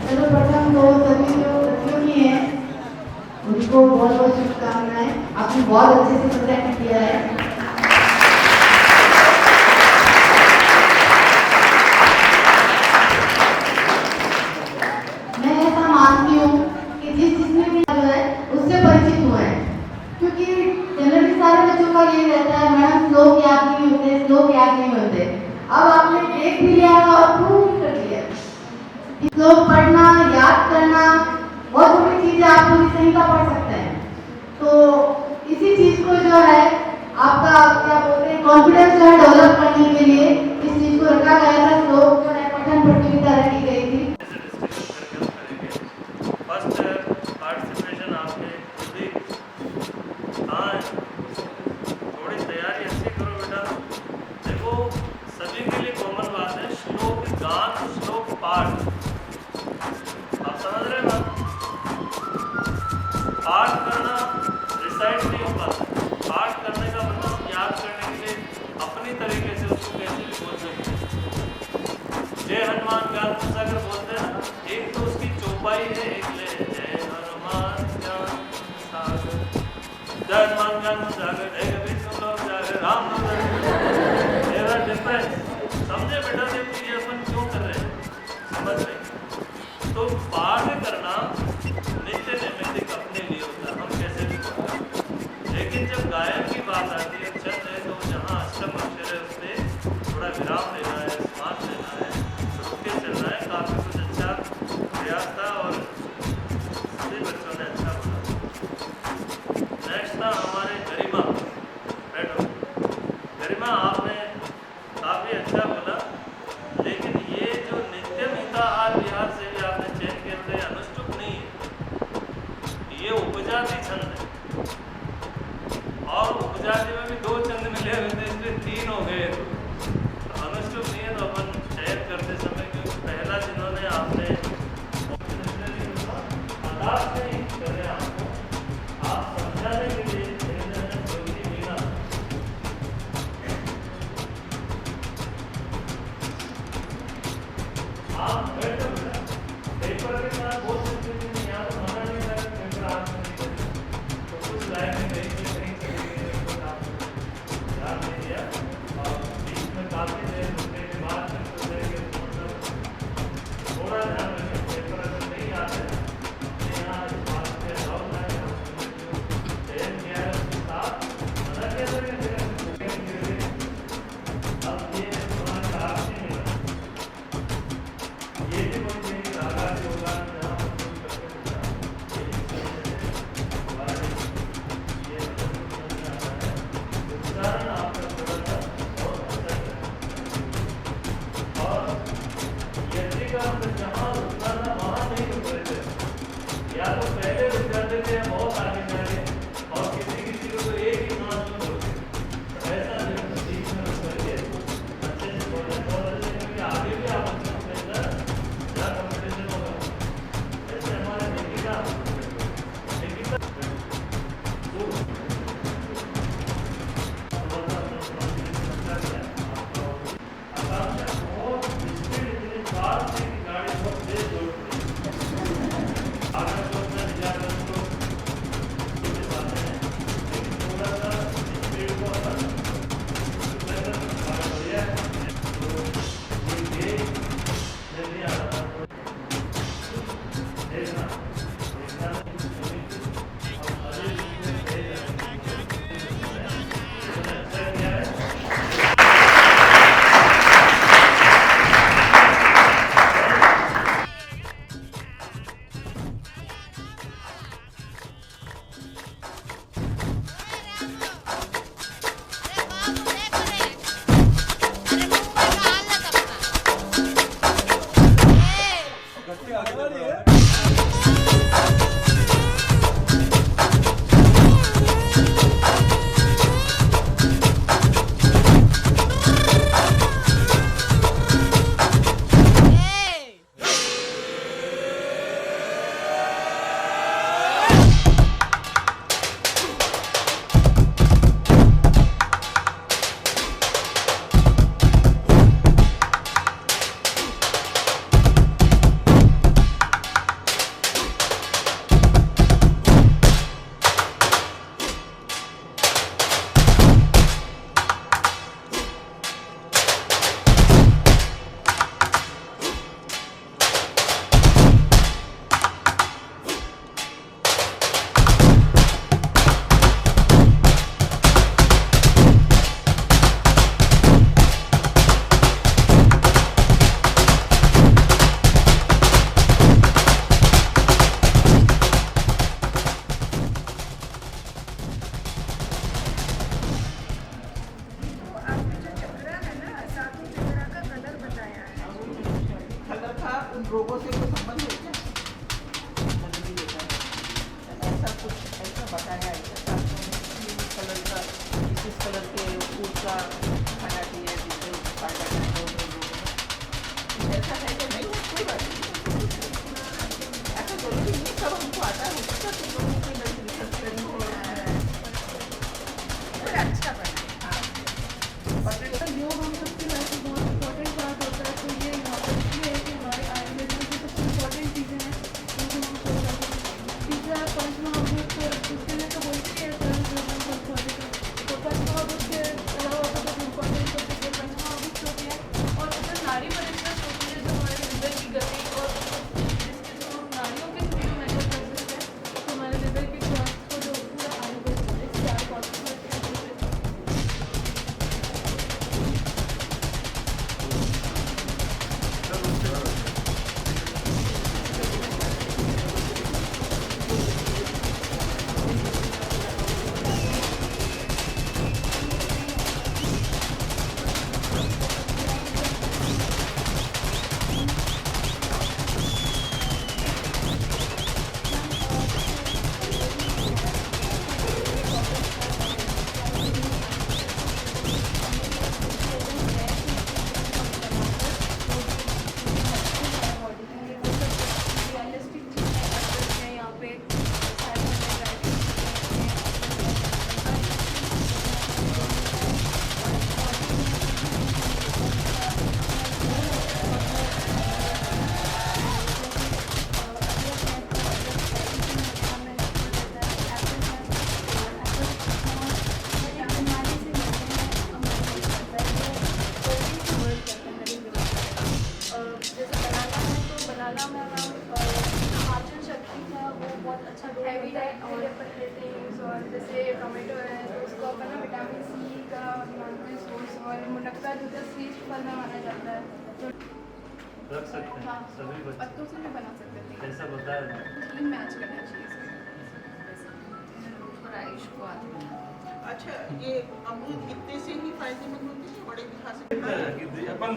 सर्वप्रथम तो सभी जो प्रतियोगी हैं उनको बहुत बहुत शुभकामनाएं। आपने बहुत अच्छे से प्रेजेंट किया है। मैं ऐसा मानती हूँ कि जिसने भी जो है उससे परिचित हुए हैं, क्योंकि जनरली सारे बच्चों का यही रहता है मैडम श्लोक याद नहीं होते, श्लोक याद नहीं होते। अब आपने देख भी लिया और प्रूव भी कर लिया। श्लोक पढ़ना, याद करना बहुत बड़ी चीज है। आप पूरी संहिता पढ़ सकते हैं। तो इसी चीज को जो है आपका क्या बोलते हैं कॉन्फिडेंस जो है डेवलप करने के लिए इस चीज को रखा गया था। श्लोक जो है पठन प्रतियोगिता रखी गई थी। फर्स्ट पार्टिसिपेशन आपके खुद हाँ थोड़ी तैयारी अच्छी करो बेटा। देखो सभी के लिए कॉमन बात है श्लोक गान, श्लोक पाठ। आप समझ रहे हैं बात? पाठ करना रिसाइट नहीं हो पाता। पाठ करने का मतलब याद करने के लिए अपनी तरीके से उसको कैसे भी बोल सकते हैं। जय हनुमान ज्ञान सागर बोलते हैं ना, एक तो उसकी चौपाई है, एक ले जय हनुमान ज्ञान सागर, जय हनुमान ज्ञान सागर, जय कबीर तुम लोग जागर राम देवर डिफरेंस। समझे बेटा देखो ये अपन क्यों कर रहे हैं, समझ रहे? तो पाठ करना नित्य नैमित्तिक अपने लिए होता है, हम कैसे भी करते हैं। लेकिन जब गायन की बात आती है, छंद है, तो जहाँ अष्टम अक्षर है उससे थोड़ा विराम लेना है, श्वास लेना है, रुक के चलना है। काफ़ी कुछ अच्छा प्रयास था और सभी बच्चों ने अच्छा बोला। नेक्स्ट था हमारे गरिमा। बैठो गरिमा, आपने काफ़ी अच्छा बोला, लेकिन ये जो नित्यमिता आज बिहार से भी आपने चयन किया अनुष्टुप नहीं है, ये उपजा उपजाति छंद है, और उपजाति में भी 2 छंद मिले हुए थे, इसलिए 3 हो गए। तो अनुष्टुप नहीं है तो अपन चयन करते समय, क्योंकि पहला जिन्होंने आपने आदाब नहीं करे आपको, आप समझाने के लिए ज्योति मीना आप बैठो बेटा, पेपर के साथ बोल सकते हैं, यहाँ तो मना नहीं था कि पेपर आप नहीं करें, तो कुछ लाइन में नहीं चलेंगे, तो आपको ध्यान नहीं दिया और बीच में काफी देर रुकने के बाद फिर सोचेंगे, थोड़ा ध्यान रखें, पेपर अगर नहीं आते तो यहाँ इस बात पे डाउट है, चयन किया है उसके साथ मना किया था। अब ये तुम्हारे आप नहीं मिला, ये भी कोई नहीं रागा से होगा जहाँ पर कोई करके ये उच्चारण आपका थोड़ा सा बहुत अच्छा है। और यदि का जहाँ रुकना था वहाँ नहीं रुक रहे थे, या तो पहले रुक जाते थे बहुत आगे जाके, और किसी को तो एक ही सांस में रुके, ऐसा नहीं बीच में रुक करके अच्छे से बोले, बहुत अच्छे, क्योंकि आगे भी आप कंपटीशन होगा, ऐसे हमारे लेखिका गाड़ी बहुत तेज दौड़ आगे तो अपना निजात को बातें हैं, लेकिन थोड़ा सा स्पीड को अपन बढ़िया है, तो ये जल्दी आ रहा है, देखना रोगों से कोई संबंध है क्या? नहीं देखा है। ऐसा कुछ ऐसा बताया है क्या? कलर का किस कलर के फूड का खाना चाहिए जिससे फायदा ऐसा है कि नहीं? कोई बात नहीं, ऐसा जरूरी नहीं सब हमको आता है, उसका तुम लोगों को नहीं रिसर्च करनी हो अच्छा बना। हाँ योग हम सबकी लाइफ में बहुत इम्पोर्टेंट पार्ट होता है, तो ये यहाँ पर इसलिए है कि हमारे आयुर्वेद में जो सबसे इम्पोर्टेंट चीज़ें हैं उनको हम शो करते हैं। तीसरा पंचमहाभूत, उसके लिए तो बोलते ही है तो पंचमहाभूत के अलावा तो कुछ इम्पोर्टेंट होते हैं, पंचमहाभूत होती है। और अगर नारी परिश्रम होती है जो हमारे हृदय की गति और जिसके जो नारियों के थ्रू जो मेजर कर सकते हैं, तो हमारे का दूसरा श्रेष्ठ फल में माना जाता है। जो रख सकते हैं हाँ, सभी बच्चे पत्तों से भी बना सकते हैं। ऐसा बताया थीम मैच करना चाहिए इसमें। और आयुष को आते हैं। अच्छा, ये अमरूद कितने से ही फायदेमंद होते हैं, बड़े भी खा सकते हैं? The apple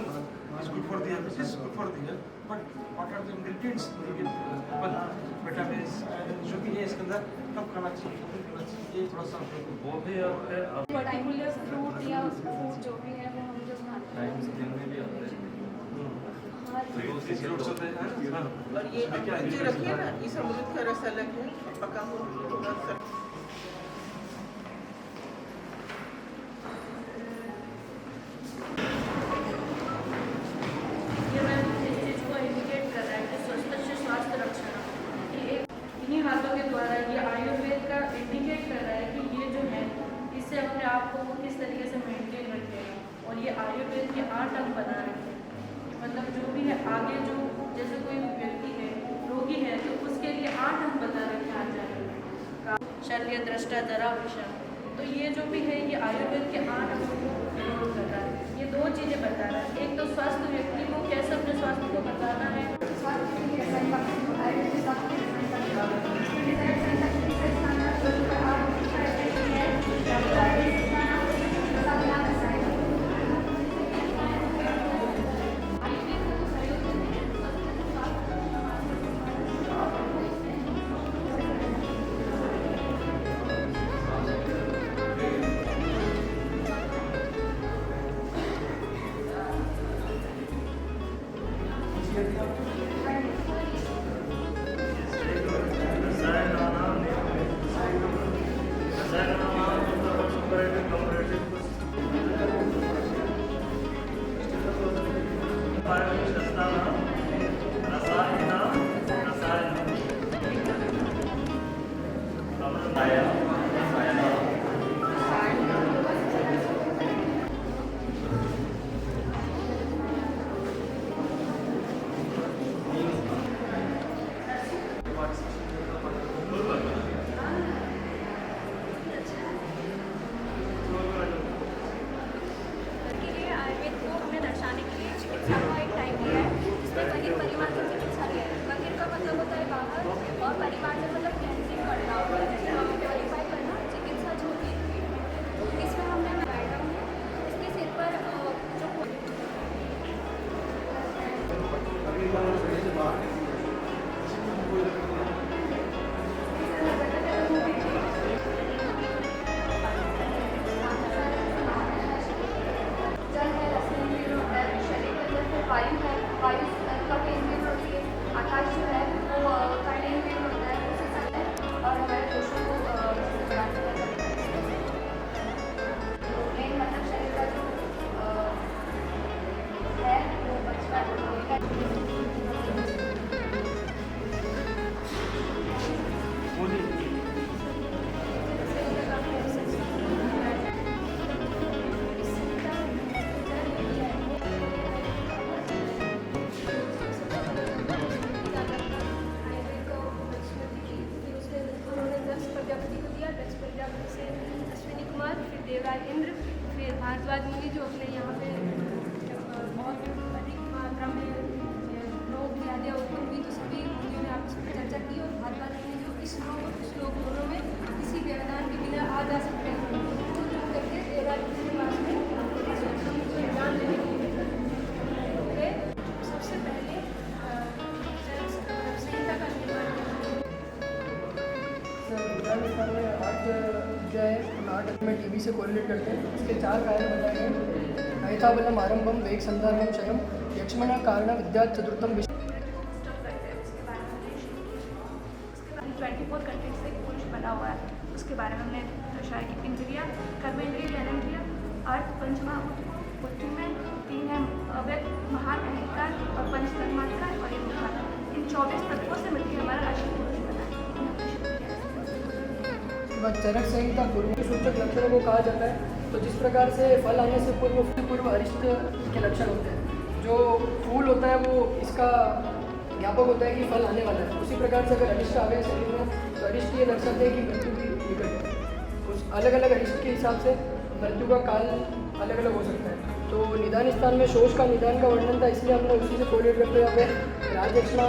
is good for the health. This is good for the health. But what are the ingredients needed? Apple, vitamins, जो भी है इसके अंदर कब खाना चाहिए, कब खाना चाहिए, ये थोड़ा सा हम लोग को वो भी अपने पर्टिकुलर फ्रूट या फूड जो भी है वो हम जब खाते हैं फ्रूट्स होते हैं ना। और ये अमरूद जो रखिए ना, इस अमरूद का रस अलग है, पका हुआ रस। ये मैम इस चीज़ को इंडिकेट कर रहा है कि स्वस्थ से स्वास्थ्य रक्षण, ये एक इन्हीं बातों के द्वारा ये आयुर्वेद का इंडिकेट कर रहा है कि ये जो है इससे अपने आप को वो किस तरीके से मेंटेन रखेगा। और ये आयुर्वेद के 8 अंग बना रखे हैं, मतलब जो भी है आगे जो जैसे कोई व्यक्ति है रोगी है तो उसके लिए 8 अंग बता रखे आचार्य शल्य दृष्टा जरा विषम। तो ये जो भी है ये आयुर्वेद के 8 अंगों को विरोध कर रहा है। ये 2 चीज़ें बता रहा है, एक तो स्वस्थ व्यक्ति को कैसे अपने स्वास्थ्य को बताना है, इंद्र, फिर भारद्वाज मुनि जो अपने यहाँ पे बहुत अधिक मात्रा में रोग व्याधियाँ उत्पन्न हुई तो सभी मुनियों ने आपस में चर्चा की और भारद्वाज मुनि जो इस श्लोक दोनों में किसी व्यवधान के बिना आ जा सकते हैं तो करके देवराज मुनि के पास में ज्ञान देने के लिए सबसे पहले संहिता का निर्माण आज जो है नाटक में टीबी से कोरिलेट करते हैं। इसके 4 कारण बताए गए। ऐताबलम आरंभम वेग संधारणम क्षयम यक्ष्मण कारण विद्या चतुर्थम 24 कंटेंट से पुरुष बना हुआ है, उसके बारे में हमने दर्शाया कि इंद्रिया, कर्मेंद्रिय, ज्ञानेंद्रिय, अर्थ, पंचमहाभूत, पृथ्वी में 3 है अव्यक्त, महान, अहंकार और पंच तन्मात्रा और ये महान। इन 24 तत्वों से मिलकर हमारा राशि पुरुष बना है। चरक संहिता पूर्व सूचक लक्षणों को कहा जाता है। तो जिस प्रकार से फल आने से पूर्व अरिष्ट के लक्षण होते हैं, जो फूल होता है वो इसका ज्ञापक होता है कि फल आने वाला है। उसी प्रकार से अगर अरिष्ट आ गए शरीर में तो अरिष्ट ये दर्शाते हैं कि मृत्यु की निकट है। उस अलग अलग अरिष्ट के हिसाब से मृत्यु का काल अलग अलग हो सकता है। तो निदान स्थान में शोष का निदान का वर्णन था, इसलिए हमने उसी से कोरिलेट करते हुए यहाँ पे राजयक्ष्मा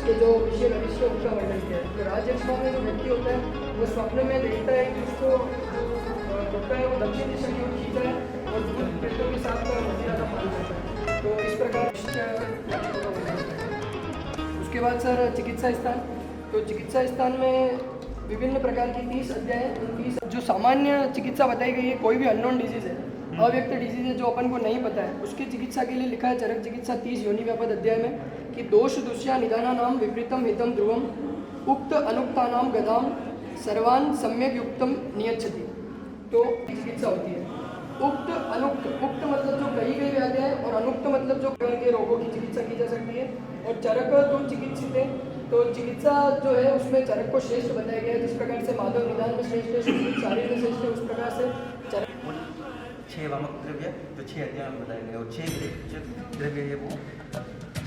के जो विषय भविष्य उनका वर्णन किया है। तो राजयक्ष्मा में जो व्यक्ति होता है वो स्वप्न में देखता है कि उसको होता है वो दक्षिण दिशा की ओर खींचा है और दूध पेटों के साथ मदिरा का पान करता है। तो इस प्रकार उसके बाद सर चिकित्सा स्थान। तो चिकित्सा स्थान में विभिन्न प्रकार की 30 अध्याय हैं। 30 जो सामान्य चिकित्सा बताई गई है, कोई भी अननोन डिजीज़ है, अव्यक्त डिजीज़ है जो अपन को नहीं पता है, उसकी चिकित्सा के लिए लिखा है चरक चिकित्सा 30 योनि व्यापद अध्याय में कि दोष दुष्या निदाना नाम विपरीतम हितम ध्रुवम उक्त अनुक्ता नाम गदाम सर्वान सम्यक युक्तम नियच्छति। तो चिकित्सा होती है उक्त अनुक्त। उक्त मतलब जो कही गई व्याधियाँ है और अनुक्त मतलब जो प्रकार के रोगों की चिकित्सा की जा सकती है। और चरक तो चिकित्सित है, तो चिकित्सा जो है उसमें चरक को श्रेष्ठ बताया गया है। जिस प्रकार से माधव निदान में श्रेष्ठ है, शारीर में श्रेष्ठ है, उस प्रकार से चरक 6 वामक द्रव्य जो 6 अध्याय में बताए गए और 6 द्रव्य है वो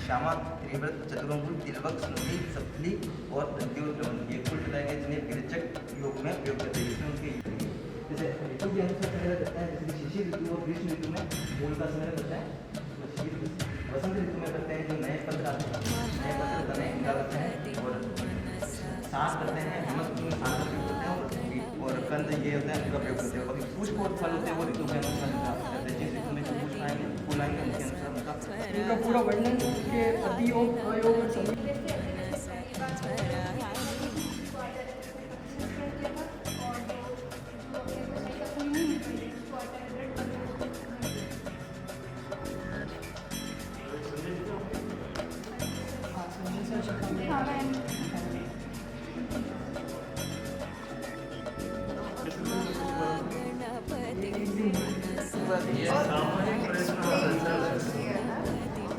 श्यामा त्रिव्रत चतुरंगुल तिलवक स्नुति सप्तली और प्रत्योद्रवन ये कुल बताए गए जिन्हें विरचक योग में प्रयोग करते हैं। इसमें उनके जैसे ऋतु के अनुसार पहले करता है, जैसे शिशिर ऋतु और ग्रीष्म ऋतु में मूल का समय करता है। वसंत ऋतु में करते हैं जो नए पत्र आते हैं, नए पत्र बने निकालते हैं और सांस करते हैं। हेमंत ऋतु में सांस का प्रयोग करते हैं और कंद ये होता है उनका प्रयोग करते हैं। बाकी पुष्प और फल होते हैं वो ऋतु के अनुसार करते हैं। जिस ऋतु में जो पुष्प आएंगे फूल आएंगे उनके अनुसार इनका पूरा वर्णन के अतियोग अयोग और समी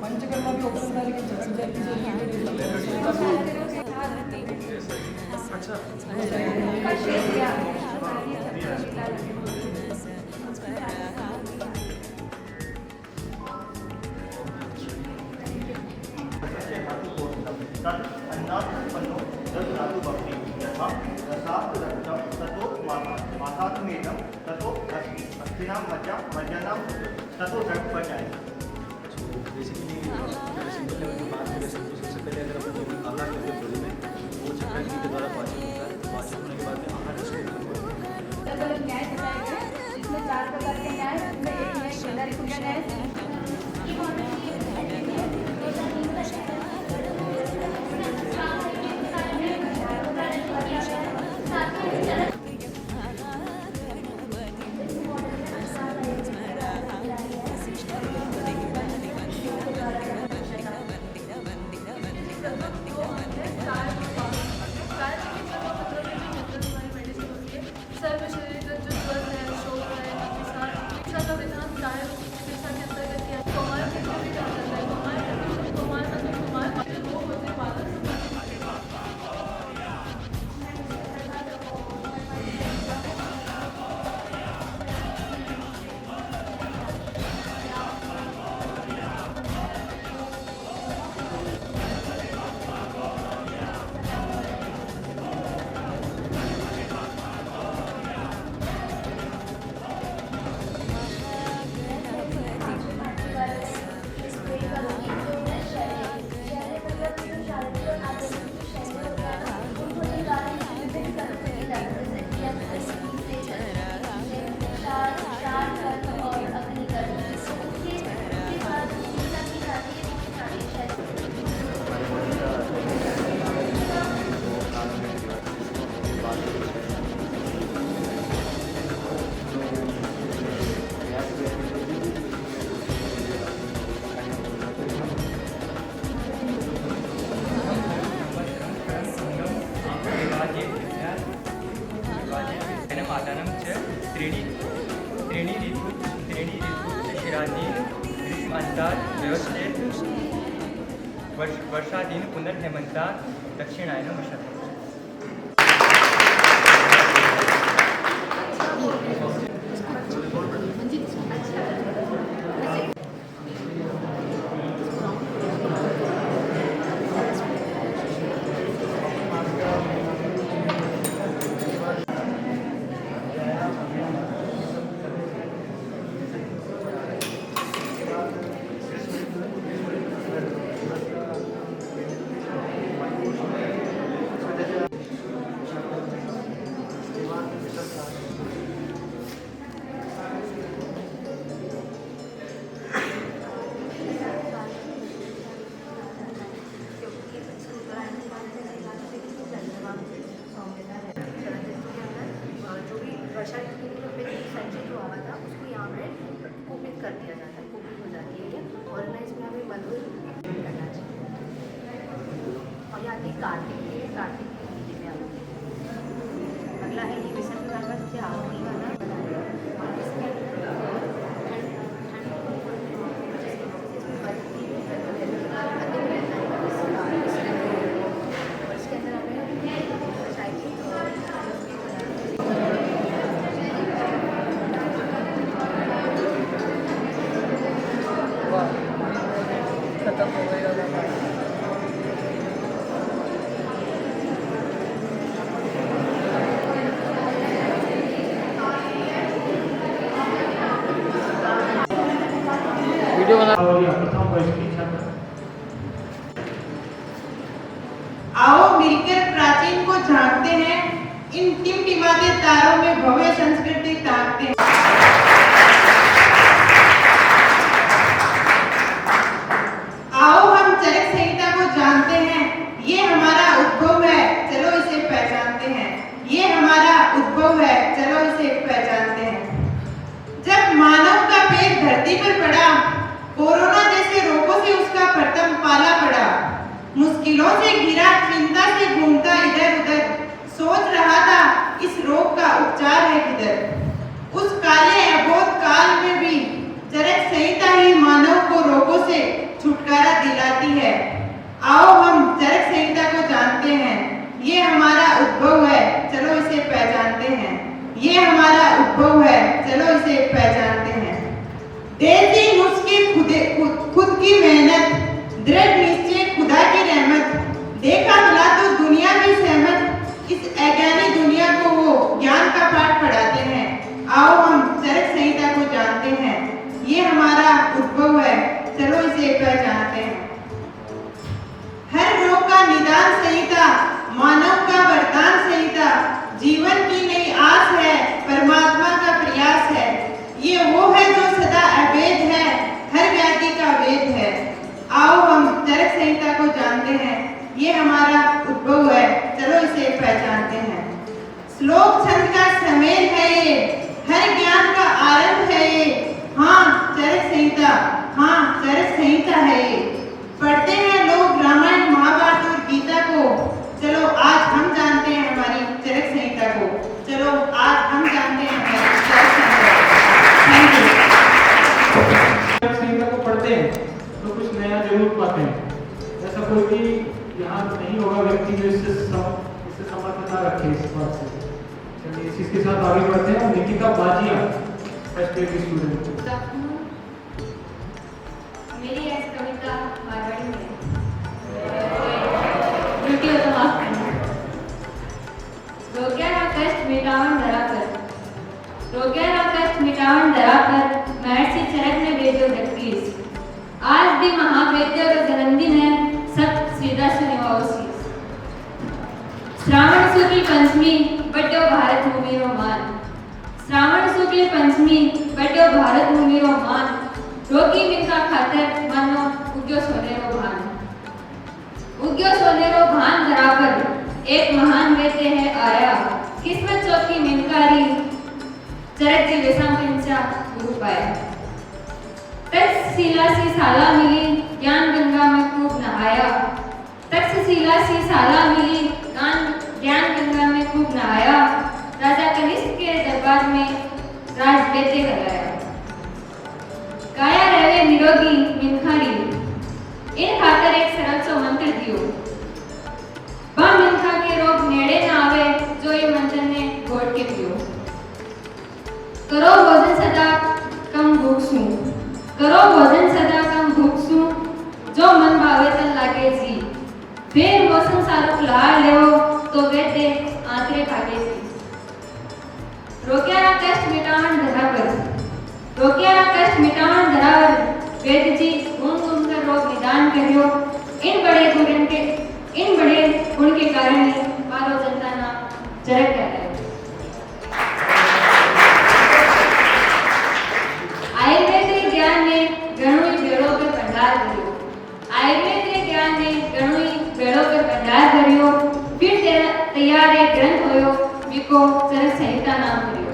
पंचकर्मा भी ऑप्शन था लेकिन चरक जाति बेसिकली सिंपल लेवल की बात करें सबसे पहले अगर अपन जो आहार करते हैं में वो चक्कर के द्वारा पाचन होता है। पाचन होने के बाद में आहार अलग न्याय बताया गया जिसमें 4 प्रकार के न्याय, जिसमें एक न्याय केदारी पूजा न्याय वर्षादीन पुनर्हेमंता दक्षिणायन विशत वर्षा ऋतु में संचय जो आवा था उसको यहाँ पे कुपित कर दिया जाता है, कुपित हो जाती है ये, और ना इसमें हमें मधुर करना चाहिए। और यहाँ की कार्तिक की पूजा में आती है। अगला है ये विसर्जन का सबसे आखिरी वाला बनाया, और इसके अंदर खत्म हो गया वीडियो बना आओ मिलकर प्राचीन को झांकते हैं, इन टिमटिमाते तारों में भव्य संस्कृति ताकते हैं। आओ हम चरक संहिता को जानते हैं, ये हमारा उद्भव है, चलो इसे पहचानते हैं। ये हमारा उद्भव है, चलो इसे पहचानते हैं। जब मानव का पैर धरती पर पड़ा, कोरोना जैसे रोगों से उसका प्रथम पाला पड़ा। मुश्किलों से घिरा, चिंता से घूमता इधर उधर, सोच रहा था इस रोग का उपचार है किधर। उस काले अबोध काल में भी चरक संहिता ही मानव को रोगों से छुटकारा दिलाती है। आओ हम चरक संहिता को जानते हैं, ये हमारा उद्भव है, चलो इसे पहचानते हैं। ये हमारा उद्भव है, चलो इसे पहचानते हैं। देसी नुस्खे खुद की मेहनत, दृढ़ निश्चय खुदा की रहमत, देखा मिला तो दुनिया भी सहमत, इस अज्ञानी दुनिया को वो ज्ञान का पाठ पढ़ाते हैं। आओ हम चरक संहिता को जानते हैं, ये हमारा उद्भव है, चलो इसे पहचानते हैं। हर रोग का निदान संहिता, मानव का वरदान संहिता, जीवन की नई आस है, परमात्मा का प्रयास है। ये वो है जो सदा अवैध है, हर व्याधि का वेद है। आओ हम चरक संहिता को जानते हैं, ये हमारा उद्भव है, चलो इसे पहचानते हैं। श्लोक छंद का समेल है ये, हर ज्ञान का आरंभ है ये। हाँ चरक संहिता, हाँ चरक संहिता है ये। पढ़ते हैं लोग रामायण महाभारत और गीता को, चलो आज हम जानते हैं हमारी चरक संहिता को। चलो आज हम जानते हैं हमारी चरक संहिता को। Thank you. चरक संहिता को पढ़ते हैं तो कुछ नया जरूर पाते हैं। ऐसा कोई भी यहाँ नहीं होगा व्यक्ति जो इससे समर्थता रखे इस बात से। चलिए इसके साथ आगे बढ़ते हैं। निकिता बाजिया फर्स्ट ईयर की स्टूडेंट। मेरी आज कविता मारवाड़ी में त्रुटि हो तो माफ करना। रोग्याना कष्ट मिटावन धरा पर, रोग्याना कष्ट मिटावन धरा पर, महर्षि चरक ने भेजो जगदीश। आज भी महावेद्य का जन्मदिन है, सब सीधा सुनिवाओ शीश। श्रावण शुक्ल पंचमी बड्डो भारत भूमि रो मान, श्रावण शुक्ल पंचमी बड्डो भारत भूमि रो मान। रोगी मिनका खातर मानो उग्यो सोनेरो भान, उग्यो सोनेरो भान बराबर एक महान वैद्य है आया। किस्मत चौकी मिनकारी चरक जी वेसाम पिंचा गुरु पाया। तक्षशिला सी साला मिली, ज्ञान गंगा में खूब नहाया। तक्षशिला सी साला मिली, ज्ञान गंगा में खूब नहाया। राजा कनिष्क के दरबार में राज वैद्य कराया। काया रहे निरोगी मिनखारी, इन खातर एक सरल सो मंत्र दियो। बा मिनखा के रोग नेड़े न आवे, जो ये मंत्र ने घोट के पियो। करो भोजन सदा कम भूख सू, करो भोजन सदा कम भूख सू, जो मन भावे तन लागे जी। फिर मौसम सारो लार लेवो, तो वैद्य आंतरे भागे जी। रोग्याना कष्ट मिटावन धरा पर, रोग्याना कष्ट मिटावन धरावर, वैद्य जी घूम घूम कर रोग निदान करियो। इन बड़े गुण के कारण ही मारो जनता ना चरक कहता है। आयुर्वेदिक ज्ञान ने गणुई बेड़ों पर भंडार करियो, आयुर्वेदिक ज्ञान ने गणुई बेड़ों पर भंडार करियो। फिर तैयार एक ग्रंथ होयो, बिको चरक संहिता नाम करियो।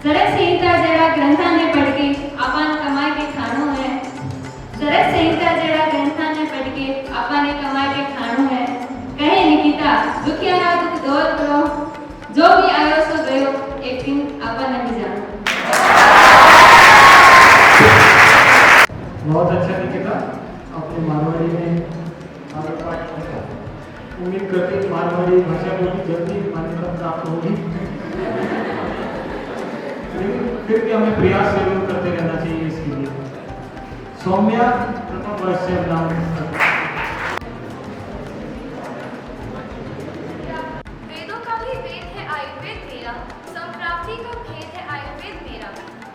ઝડપ સંહિતા જેવા ગ્રંથાને પડકે આપાને કમાય કે ખાણું है ઝડપ સંહિતા જેવા ગ્રંથાને પડકે આપાને કમાય કે ખાણું है कहे निकिता दुखियारा दुख दूर करो जो भी आयो सो गयो एक दिन आपा नहीं जानो। बहुत अच्छा निकिता, अपने मारवाड़ी में आगे पाठ किया। उम्मीद करते हैं मारवाड़ी भाषा को भी जल्दी मान्यता प्राप्त होगी, लेकिन फिर भी हमें प्रयास जरूर करते रहना चाहिए इसके लिए। सौम्या प्रथम वर्ष से नाम वेदों का भी वेद है आयुर्वेद मेरा, संप्राप्ति का भेद है आयुर्वेद मेरा,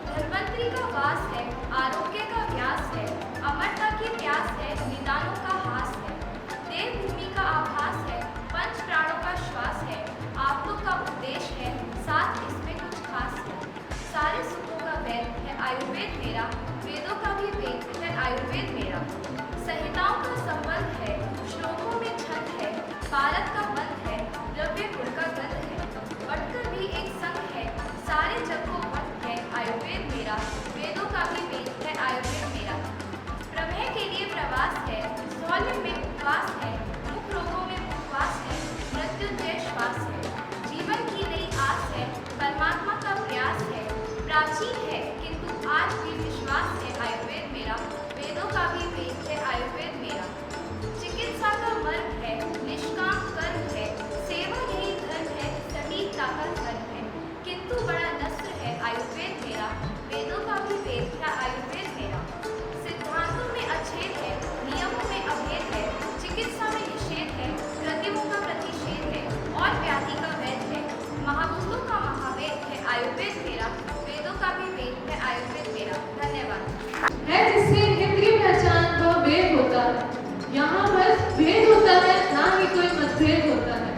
धन्वंतरि का वास है, आरोग्य का व्यास है, अमरता की प्यास है, निदानों का हास है, देव भूमि का आभास है, पंच प्राणों का श्वास है, आत्मों का उपदेश है, साथ इसमें कुछ खास है, सारे सुखों का वेद है आयुर्वेद मेरा, वेदों का भी वेद है आयुर्वेद मेरा, संहिताओं का संबंध है, श्लोकों में छंद है, भारत का बंध है, द्रव्य गुण का गंध है, बढ़कर भी एक संग है, सारे जग को बंध है आयुर्वेद मेरा, वेदों का भी वेद है आयुर्वेद मेरा, प्रमेय के लिए प्रवास है, स्थौल्य में उपवास है, मुख रोगों में उपवास है, मृत्युंजय श्वास है, जीवन की नई आस है, परमात्मा का प्रयास है, प्राचीन है किंतु आज भी विश्वास है आयुर्वेद मेरा, वेदों का भी वेद है आयुर्वेद मेरा, चिकित्सा का मर्म है, निष्काम कर्म है, सेवा यही धर्म है, सटीकता का धर्म है, किंतु बड़ा नस्र है आयुर्वेद मेरा, वेदों का भी वेद है आयुर्वेद मेरा, सिद्धांतों में अच्छेद है, नियमों में अभेद है, चिकित्सा में निषेध है, कृत्रिमों का प्रतिषेध है, और व्याधि का वैध है, महाभूतों का महावेद है आयुर्वेद मेरा, वेदों का भी वेद है आयुर्वेद मेरा। धन्यवाद। है जिससे हित की पहचान वह वेद होता है। यहाँ बस भेद होता है, ना ही कोई मतभेद होता है।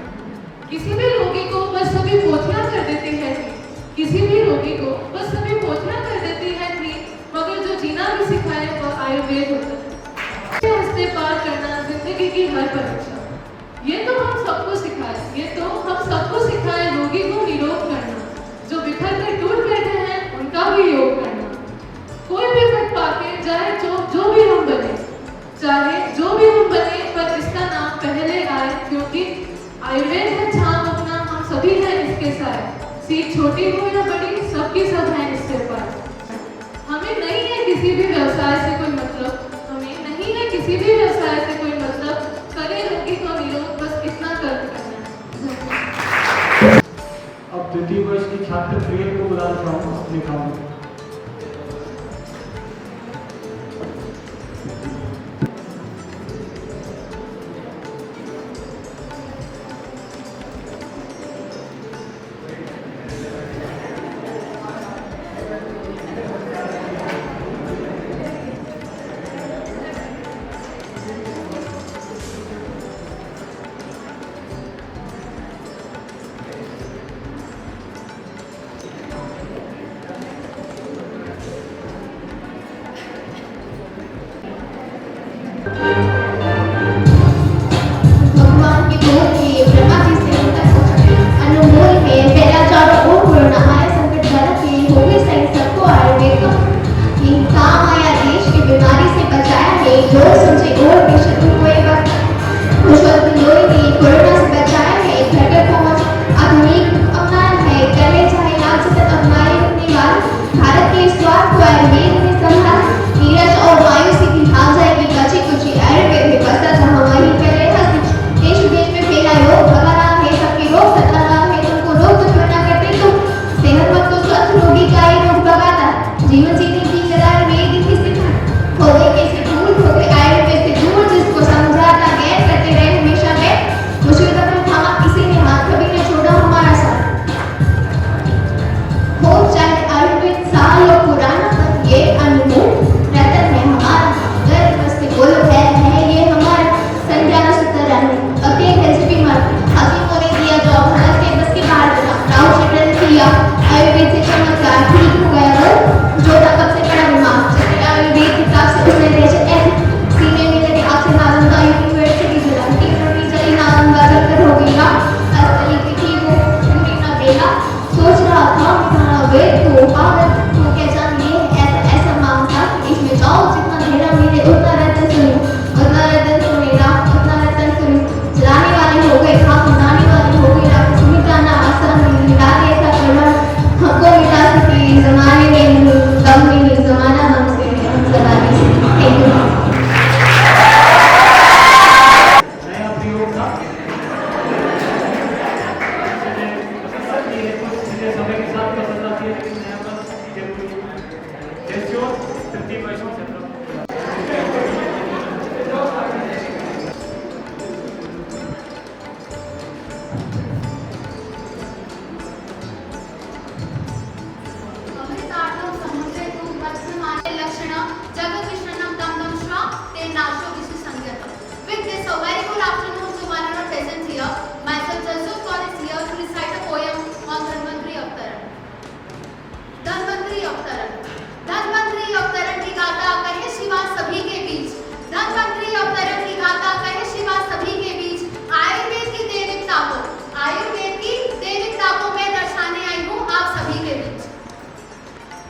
किसी भी रोगी को बस सभी पोथियां कर देती है थी, किसी भी रोगी को बस सभी पोथियां कर देती है थी, मगर जो जीना भी सिखाए वह आयुर्वेद होता है। हंसते पार करना जिंदगी की हर परीक्षा, ये तो हम सबको सिखाए, ये तो हम सबको सिखाए रोगी को निरोग करना, जो बिखर कर टूट बैठे हैं उनका भी योग करना। कोई भी पद पाके चाहे जो भी हम बने, पर इसका नाम पहले आए, क्योंकि आयुर्वेद है छाम अपना, हम सभी हैं इसके साथ। सीट छोटी हो या बड़ी, सबकी सब हैं इससे पर। हमें नहीं है किसी भी व्यवसाय से कोई मतलब, हमें नहीं है किसी भी व्यवसाय से कोई मतलब, करे रोगी को निरोग बस इतना कर्म करना है। अब द्वितीय वर्ष की छात्र प्रिय को बुलाना चाहूँगा अपने काम में। भगवान की गोद में ब्रह्मा जी से उनका अनमोल है, फैला चारों ओर कोरोना आया संकट धरा के, हो गई सही सबको आयुर्वेद का काम आया, देश की बीमारी से बचाया है, लोग समझे और बेशक हुए वक्त खुशवंत लोई ने कोरोना से बचाया है, घर घर पहुंच आधुनिक अपनाया है, गले चाहे लाख सतत अपनाए रखने वाला भारत के स्वास्थ्य को आयुर्वेद ने संभाला, नीरज और वायु से भी भाग जाएगी बची कुची आयुर्वेद में बसा जहाँ वहीं पहले हंसी, देश विदेश में फैला योग भगा रहा है, सबके रोग सता रहा है, तुमको रोग तो क्यों ना करते तुम, सेहतमंद तो स्वस्थ रोगी का ही रोग भगाता, जीवन जीने की कला आयुर्वेद ही सिखा, हो गए कैसे दूर हो गए आयुर्वेद से दूर, जिसको इसलिए समय के साथ पसंद आती है, लेकिन यहाँ पर जरूरी जैसे तृतीय वैष्णव क्षेत्र With this, a very good afternoon to one and all present here. Myself, Jalsut Kaur, is here to recite a poem on Dhanvantri Avtaran. Dhanvantri Avtaran. Dhanvantri Avtaran की गाथा कहे शिवा सभी के बीच. धन्वंतरी अवतरण की गाथा कहे शिवा सभी के बीच. आयुर्वेद की देविकता को, आयुर्वेद की देविकता को मैं दर्शाने आई हूँ आप सभी के बीच.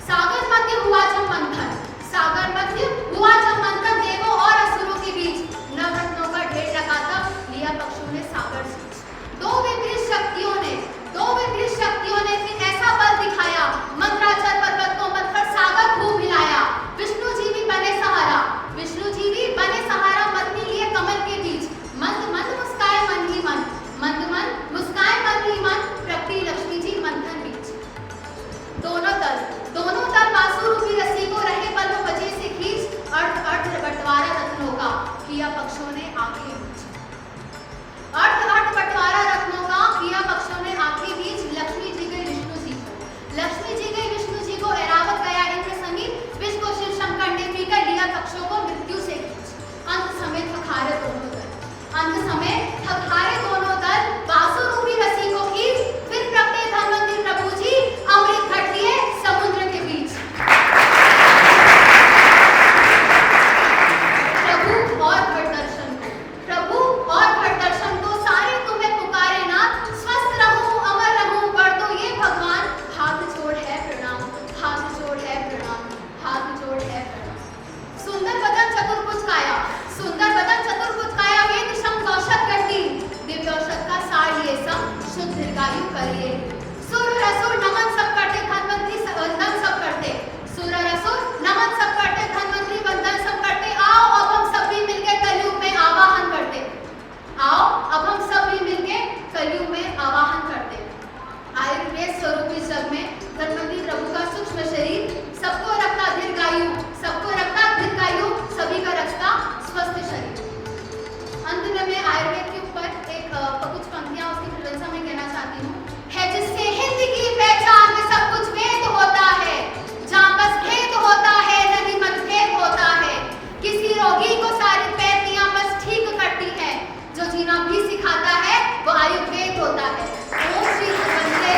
सागर मध्य हुआ जब मंथन, सागर मध्य हुआ जब मंथन देवों और असुरों के बीच. नवरत्नों का ढेर लगाता लिया पक्षियों ने सागर सींच. दो विपरीत शक्तियों ने फिर ऐसा बल दिखाया, मंत्राचल पर्वत को मत कर सागर खूब हिलाया. विष्णु जी भी बने सहारा, विष्णु जी भी बने सहारा मत लिए कमल के बीच. मंद मंद मुस्काए मन ही मन, मंद मंद मुस्काए मन ही मन, प्रकृति लक्ष्मी जी मंथन बीच. दोनों दल बांसुर रूपी रस्सी को रहे पल में बजे से खींच. अर्थ अर्थ बंटवारा रत्नों का किया पक्षों ने आंखें बीच. अर्थ अर्थ बंटवारा रत्नों का किया पक्षों ने आंखें बीच. लक्ष्मी जी गई विष्णु जी को, लक्ष्मी जी गई विष्णु जी को ऐरावत गया इंद्र समीप. विश्व को शिव शंकर ने पीकर लिया पक्षों को मृत्यु से खींच. अंत समय थकारे दोनों दल, अंत समय थकारे दोनों दल बांसुर रूपी रस्सी को खींच. फिर प्रगटे धन्वंतरी प्रभु जी अमृत घट लिए समुद्र के बीच. प्रभु और घट दर्शन को, प्रभु और घट दर्शन को सारे तुम्हें पुकारे नाथ. स्वस्थ रहूं अमर रहूं कर दो ये भगवान. हाथ जोड़ है प्रणाम, हाथ जोड़ है प्रणाम, हाथ जोड़ है प्रणाम. सुंदर बदन चतुर्भुज काया, सुंदर बदन चतुर्भुज काया. वेद शम औषध करती, दिव्य औषध का सार लिए सम शुद्ध दीर्घायु करिए. सुर रसुर नमन सब करते, धन्वंतरी वंदन सब करते. सुर रसुर नमन सब करते, धन्वंतरी वंदन सब करते. आओ अब हम सब भी मिलके कलयुग में आवाहन करते. आओ अब हम सब भी मिलके कलयुग में आवाहन करते. आयुर्वेद स्वरूप इस जग में धन्वंतरी प्रभु का सूक्ष्म शरीर सबको रखता दीर्घायु, सबको रखता दीर्घायु, सभी का रखता स्वस्थ शरीर. अंत में मैं आयुर्वेद के ऊपर एक कुछ पंक्तियां उसकी प्रशंसा में कहना चाहती हूँ. है जिससे हिंद की पहचान में सब कुछ वेद होता है, जहाँ बस भेद होता है नहीं मतभेद होता है. किसी रोगी को सारी पैतियां बस ठीक करती है, जो जीना भी सिखाता है वो आयुर्वेद होता है. ओम श्री भगवते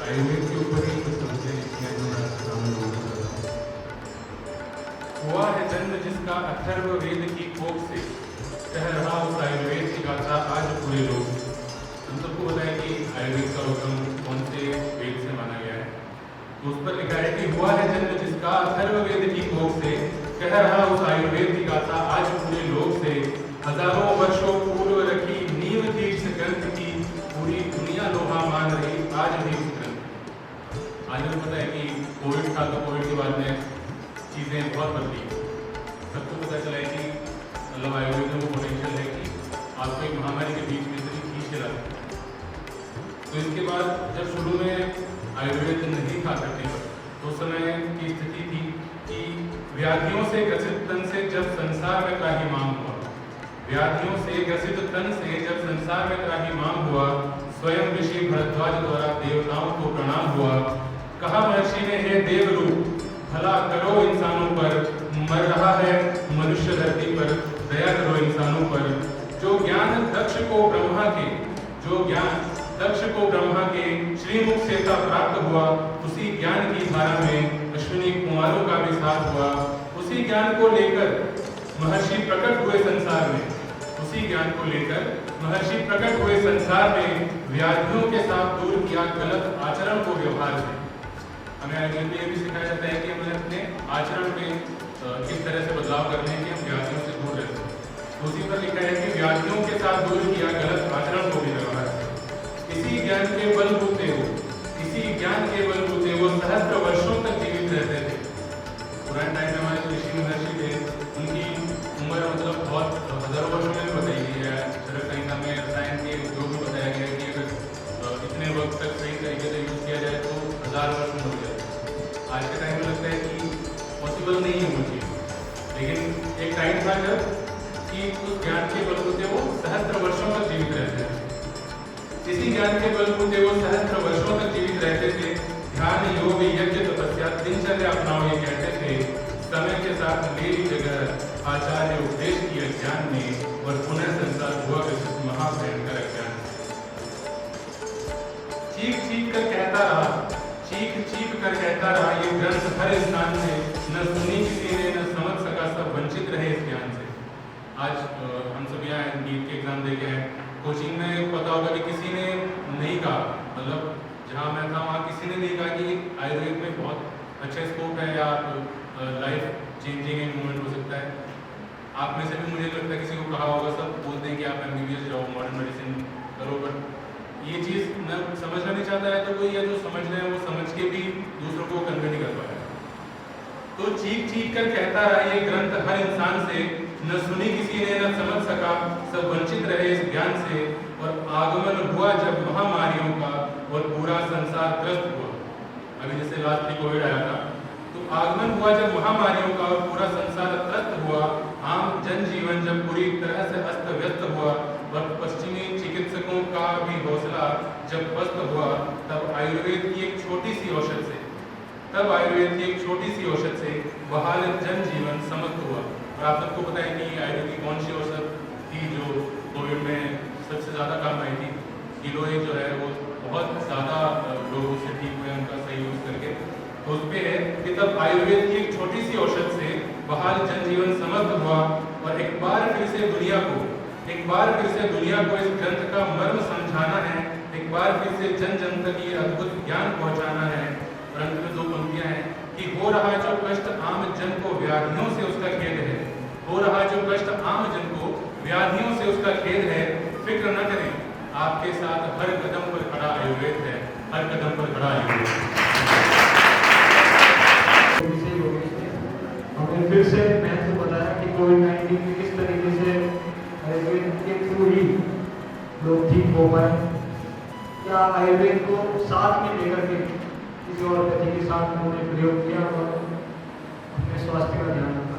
आयुर्वेद के ऊपर ही कुछ समझे इसमें जो मैं सामने बोलना चाहता हूँ. हुआ है जन्म जिसका अथर्ववेद की कोख से, कह रहा उस आयुर्वेद की गाथा आज पूरे लोग. हम सबको पता है कि आयुर्वेद का उद्गम कौन से वेद से माना गया है. तो उस पर लिखा है कि हुआ है जन्म जिसका अथर्ववेद की कोख से, कह रहा उस आयुर्वेद की गाथा आज पूरे लोग से. हजारों वर्षों पूर्व रखी नींव थी इस ग्रंथ की, पूरी दुनिया लोहा मान रही आज भी इस ग्रंथ. आज हमें पता है कि कोविड था, तो कोविड के बाद में चीज़ें बहुत बदली. सबको पता चला है कि मतलब आयुर्वेद में वो पोटेंशियल है कि आपको एक महामारी के बीच में से खींच के लाते. तो इसके बाद जब शुरू में आयुर्वेद नहीं था करने पर, तो उस समय की स्थिति थी कि व्याधियों से ग्रसित तन से जब संसार में त्राहिमाम हुआ, व्याधियों से ग्रसित तन से जब संसार में त्राहिमाम हुआ, स्वयं ऋषि भरद्वाज द्वारा देवताओं को प्रणाम हुआ. कहा महर्षि ने, हे देव रूप भला करो इंसानों पर, मर रहा है मनुष्य धरती पर, दया करो इंसानों पर. जो ज्ञान दक्ष को ब्रह्मा के, जो ज्ञान दक्ष को ब्रह्मा के श्रीमुख से प्राप्त हुआ, उसी ज्ञान की धारा में अश्विनी कुमारों का भी साथ हुआ. उसी ज्ञान को लेकर महर्षि प्रकट हुए संसार में, उसी ज्ञान को लेकर महर्षि प्रकट हुए संसार में. व्याधियों के साथ दूर किया गलत आचरण को व्यवहार से. हमें आयुर्वेद में ये भी सिखाया जाता है कि हमें अपने आचरण में किस तरह से बदलाव करने हैं कि हम व्याधियों से दूर रहते हैं. उसी पर लिखा है कि व्याधियों के साथ दूर किया गलत आचरण को भी व्यवहार से. इसी ज्ञान के बलबूते हो, इसी ज्ञान के बलबूते वो सहस्त्र वर्षों तक जीवित रहते थे. आज के टाइम में लगता है कि पॉसिबल नहीं है वो चीज़, लेकिन एक टाइम था जब कि उस ज्ञान के बलबूते वो सहस्त्र वर्षों तक जीवित रहते थे। इसी ज्ञान के बलबूते वो सहस्त्र वर्षों तक जीवित रहते थे। ध्यान, योग, यज्ञ, तपस्या, दिनचर्या अपनाओ ये कहते थे। समय के साथ मेरी जगह आचार्य उपदेश किए ज्ञान में और पुनः संसार हुआ विशिष्ट महाभयंकर अज्ञान। चीख कर कहता रहा, चीख कर कहता रहा, ये ग्रंथ हर इंसान से न सुनी किसी ने न समझ सका, सब वंचित रहे इस ज्ञान से। आज हम सब यहाँ नीट के एग्जाम देके हैं, कोचिंग में पता होगा कि किसी ने नहीं कहा, मतलब जहाँ मैं था वहाँ किसी ने नहीं कहा कि आयुर्वेद में बहुत अच्छा स्कोप है या लाइफ चेंजिंग मूवमेंट हो सकता है। आप में से भी मुझे लगता है किसी को कहा होगा, सब बोलते हैं कि आप MBBS जाओ, मॉडर्न मेडिसिन करो, बट ये चीज़ न समझना नहीं चाहता है तो कोई, या जो समझ रहे हैं वो समझ के भी दूसरों को कन्वे नहीं कर पाया। तो चीख कर कहता रहा, ये ग्रंथ हर इंसान से न सुनी किसी ने न समझ सका, सब वंचित रहे इस ज्ञान से। और आगमन हुआ जब महामारियों का और पूरा संसार ग्रस्त हुआ। अभी जैसे लास्ट में कोविड आया था, तो आगमन हुआ जब महामारियों का और पूरा संसार त्रस्त हुआ। आम जनजीवन जब पूरी तरह से अस्त व्यस्त हुआ और पश्चिमी चिकित्सकों का भी हौसला जब पस्त हुआ, तब आयुर्वेद की एक छोटी सी औषध से बहाल जनजीवन समस्त हुआ। और आप सबको पता है कि आयुर्वेद की कौन सी औषध थी जो कोविड में सबसे ज़्यादा काम आई थी। गिलोय जो है वो बहुत ज़्यादा लोग उससे ठीक हुए उनका सही यूज करके। तो उस पर है कि तब आयुर्वेद की एक छोटी सी औषध से बहाल जनजीवन समस्त हुआ। और एक बार फिर से दुनिया को इस ग्रंथ का मर्म समझाना है, एक बार फिर से जन जन तक ये अद्भुत ज्ञान पहुंचाना है। और अंत में 2 पंक्तियां हैं कि हो रहा जो कष्ट आम जन को व्याधियों से उसका खेद है, हो रहा जो कष्ट आम जन को व्याधियों से उसका खेद है, फिक्र न करें, आपके साथ हर कदम पर खड़ा आयुर्वेद है, हर कदम पर खड़ा आयुर्वेद। हमने फिर से महत्व बताया कि कोविड-19 में किस तरीके से आयुर्वेद के थ्रू ही लोग ठीक हो पाए, या आयुर्वेद को साथ में लेकर के किसी और पद्धति के साथ उन्होंने प्रयोग किया और अपने स्वास्थ्य का ध्यान रखा।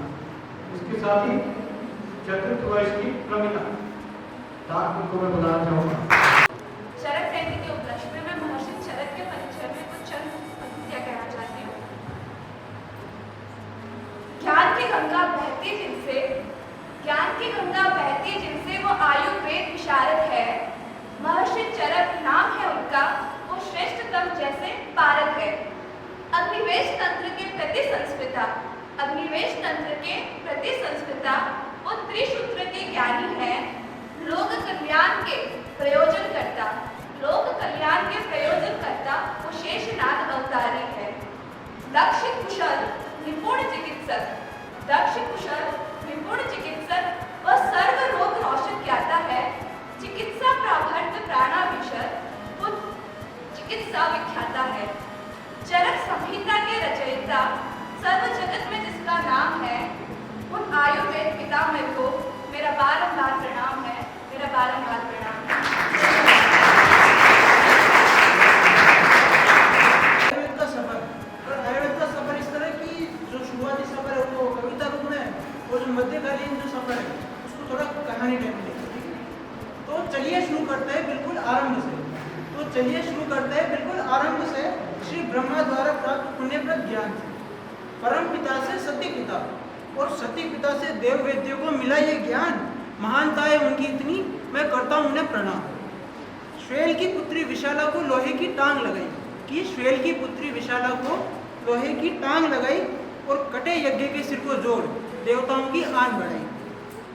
उसके साथ ही चतुर्थ वर्ष की प्रमिता तात्विक को मैं बुलाना चाहूँगा। चरक जयंती के उपलक्ष्य में मैं महर्षि चरक के परिचय में कुछ चंद पंक्तियां कहना चाहती हूँ। ज्ञान की गंगा बहती जिनसे वो आयुर्वेद विशारद है। महर्षि चरक नाम है उनका, वो श्रेष्ठतम जैसे पारद है। अग्निवेश तंत्र के प्रति संस्कृता वो त्रिसूत्र के ज्ञानी है। लोक कल्याण के प्रयोजन करता वो शेषनाग अवतारी है। दक्ष कुशल निपुण चिकित्सक वह सर्व रोग रोशन ज्ञाता है। चिकित्सा प्राभर्त प्राणाविशद वो चिकित्सा विख्याता है। चरक संहिता के रचयिता सर्व जगत में जिसका नाम है, उन आयुर्वेद पितामह को मेरा बारंबार प्रणाम है, मेरा बारंबार प्रणाम है। आयुर्वेद का सफर इस तरह की जो शुरुआती सफर है वो कविता रूप में, और जो मध्यकालीन जो सफर है उसको थोड़ा कहानी टाइप में। तो चलिए शुरू करते हैं बिल्कुल आरंभ से। श्री ब्रह्मा द्वारा प्राप्त पुण्यप्रद ज्ञान से, परम पिता से सती पिता और सती पिता से देव वेद्यों को मिला ये ज्ञान। महानता है उनकी इतनी, मैं करता हूँ उन्हें प्रणाम। श्वेल की पुत्री विशाला को लोहे की टांग लगाई, और कटे यज्ञ के सिर को जोड़ देवताओं की आन बढ़ाई।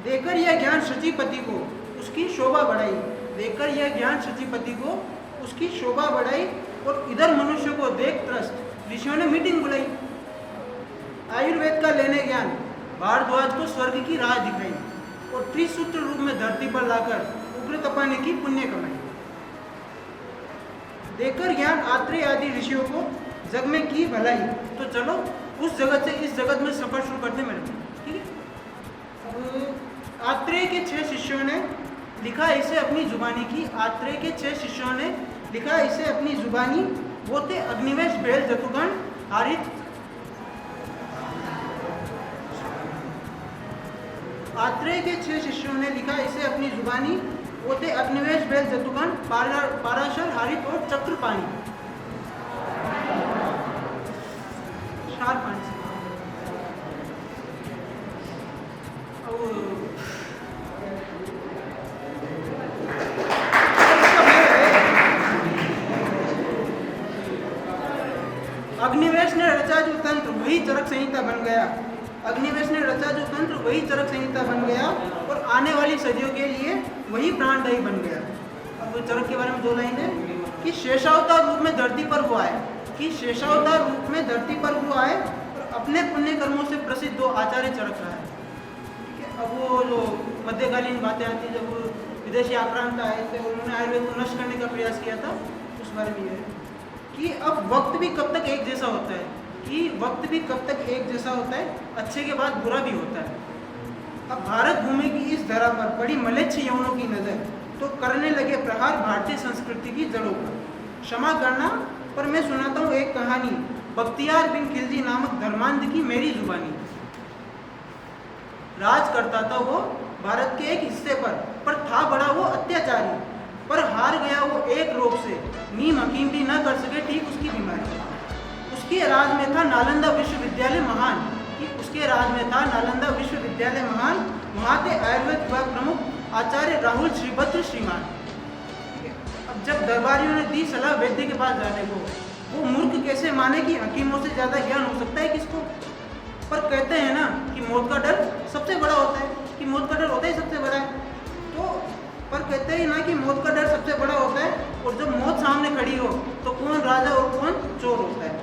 देकर यह ज्ञान सचीपति को उसकी शोभा बढ़ाई, और इधर मनुष्य को देख त्रस्त ऋषियों ने मीटिंग बुलाई। आयुर्वेद का लेने ज्ञान भारद्वाज को स्वर्ग की राह दिखाई, और त्रिसूत्र रूप में धरती पर लाकर उग्र तपाने की पुण्य कमाई। देकर ज्ञान आत्रेय आदि ऋषियों को जग में की भलाई। तो चलो उस जगत से इस जगत में सफर शुरू करते मेरे, ठीक है। अब आत्रेय के 6 शिष्यों ने लिखा इसे अपनी जुबानी की। आत्रेय के 6 शिष्यों ने लिखा इसे अपनी जुबानी। वो थे अग्निवेश, बैल, जतुगण, हारित, आत्रेय के 6 शिष्यों ने लिखा इसे अपनी जुबानी। वो थे अग्निवेश, बेल, जतुगन, पाराशर, हारित और चक्रपाणी। अग्निवेश ने रचा जो तंत्र वही चरक संहिता बन गया। अग्निवेश ने रचा जो तंत्र वही चरक संहिता बन गया और आने वाली सदियों के लिए वही प्राणदायी बन गया। अब चरक के बारे में 2 लाइन है कि शेषावतार रूप में धरती पर वो आए, कि शेषावतार रूप में धरती पर वो आए और अपने पुण्य कर्मों से प्रसिद्ध 2 आचार्य चरक रहा है। ठीक है, अब वो जो मध्यकालीन बातें आती है, जब विदेशी आक्रांत आए थे उन्होंने आयुर्वेद को नष्ट करने का प्रयास किया था, उस बारे में ये है कि अब वक्त भी कब तक एक जैसा होता है, कि वक्त भी कब तक एक जैसा होता है, अच्छे के बाद बुरा भी होता है। अब भारत भूमि की इस धरा पर पड़ी मलेच्छ यौनों की नज़र तो करने लगे प्रहार भारतीय संस्कृति की जड़ों पर। क्षमा करना पर मैं सुनाता हूँ एक कहानी, बख्तियार बिन खिलजी नामक धर्मांध की मेरी जुबानी। राज करता था वो भारत के एक हिस्से पर था बड़ा वो अत्याचारी, पर हार गया वो एक रोग से, नीम हकीम भी न कर सके ठीक उसकी बीमारी। उसके राज में था नालंदा विश्वविद्यालय महान, कि उसके राज में था नालंदा विश्वविद्यालय महान। वहाँ थे आयुर्वेद विभाग प्रमुख आचार्य राहुल श्रीभद्र श्रीमान। अब जब दरबारियों ने दी सलाह वैद्य के पास जाने को, वो मूर्ख कैसे माने कि हकीमों से ज़्यादा ज्ञान हो सकता है किसको। पर कहते हैं ना कि मौत का डर सबसे बड़ा होता है, कि मौत का डर होता ही सबसे बड़ा है। तो पर कहते हैं ना कि मौत का डर सबसे बड़ा होता है, और जब मौत सामने खड़ी हो तो कौन राजा और कौन चोर होता है।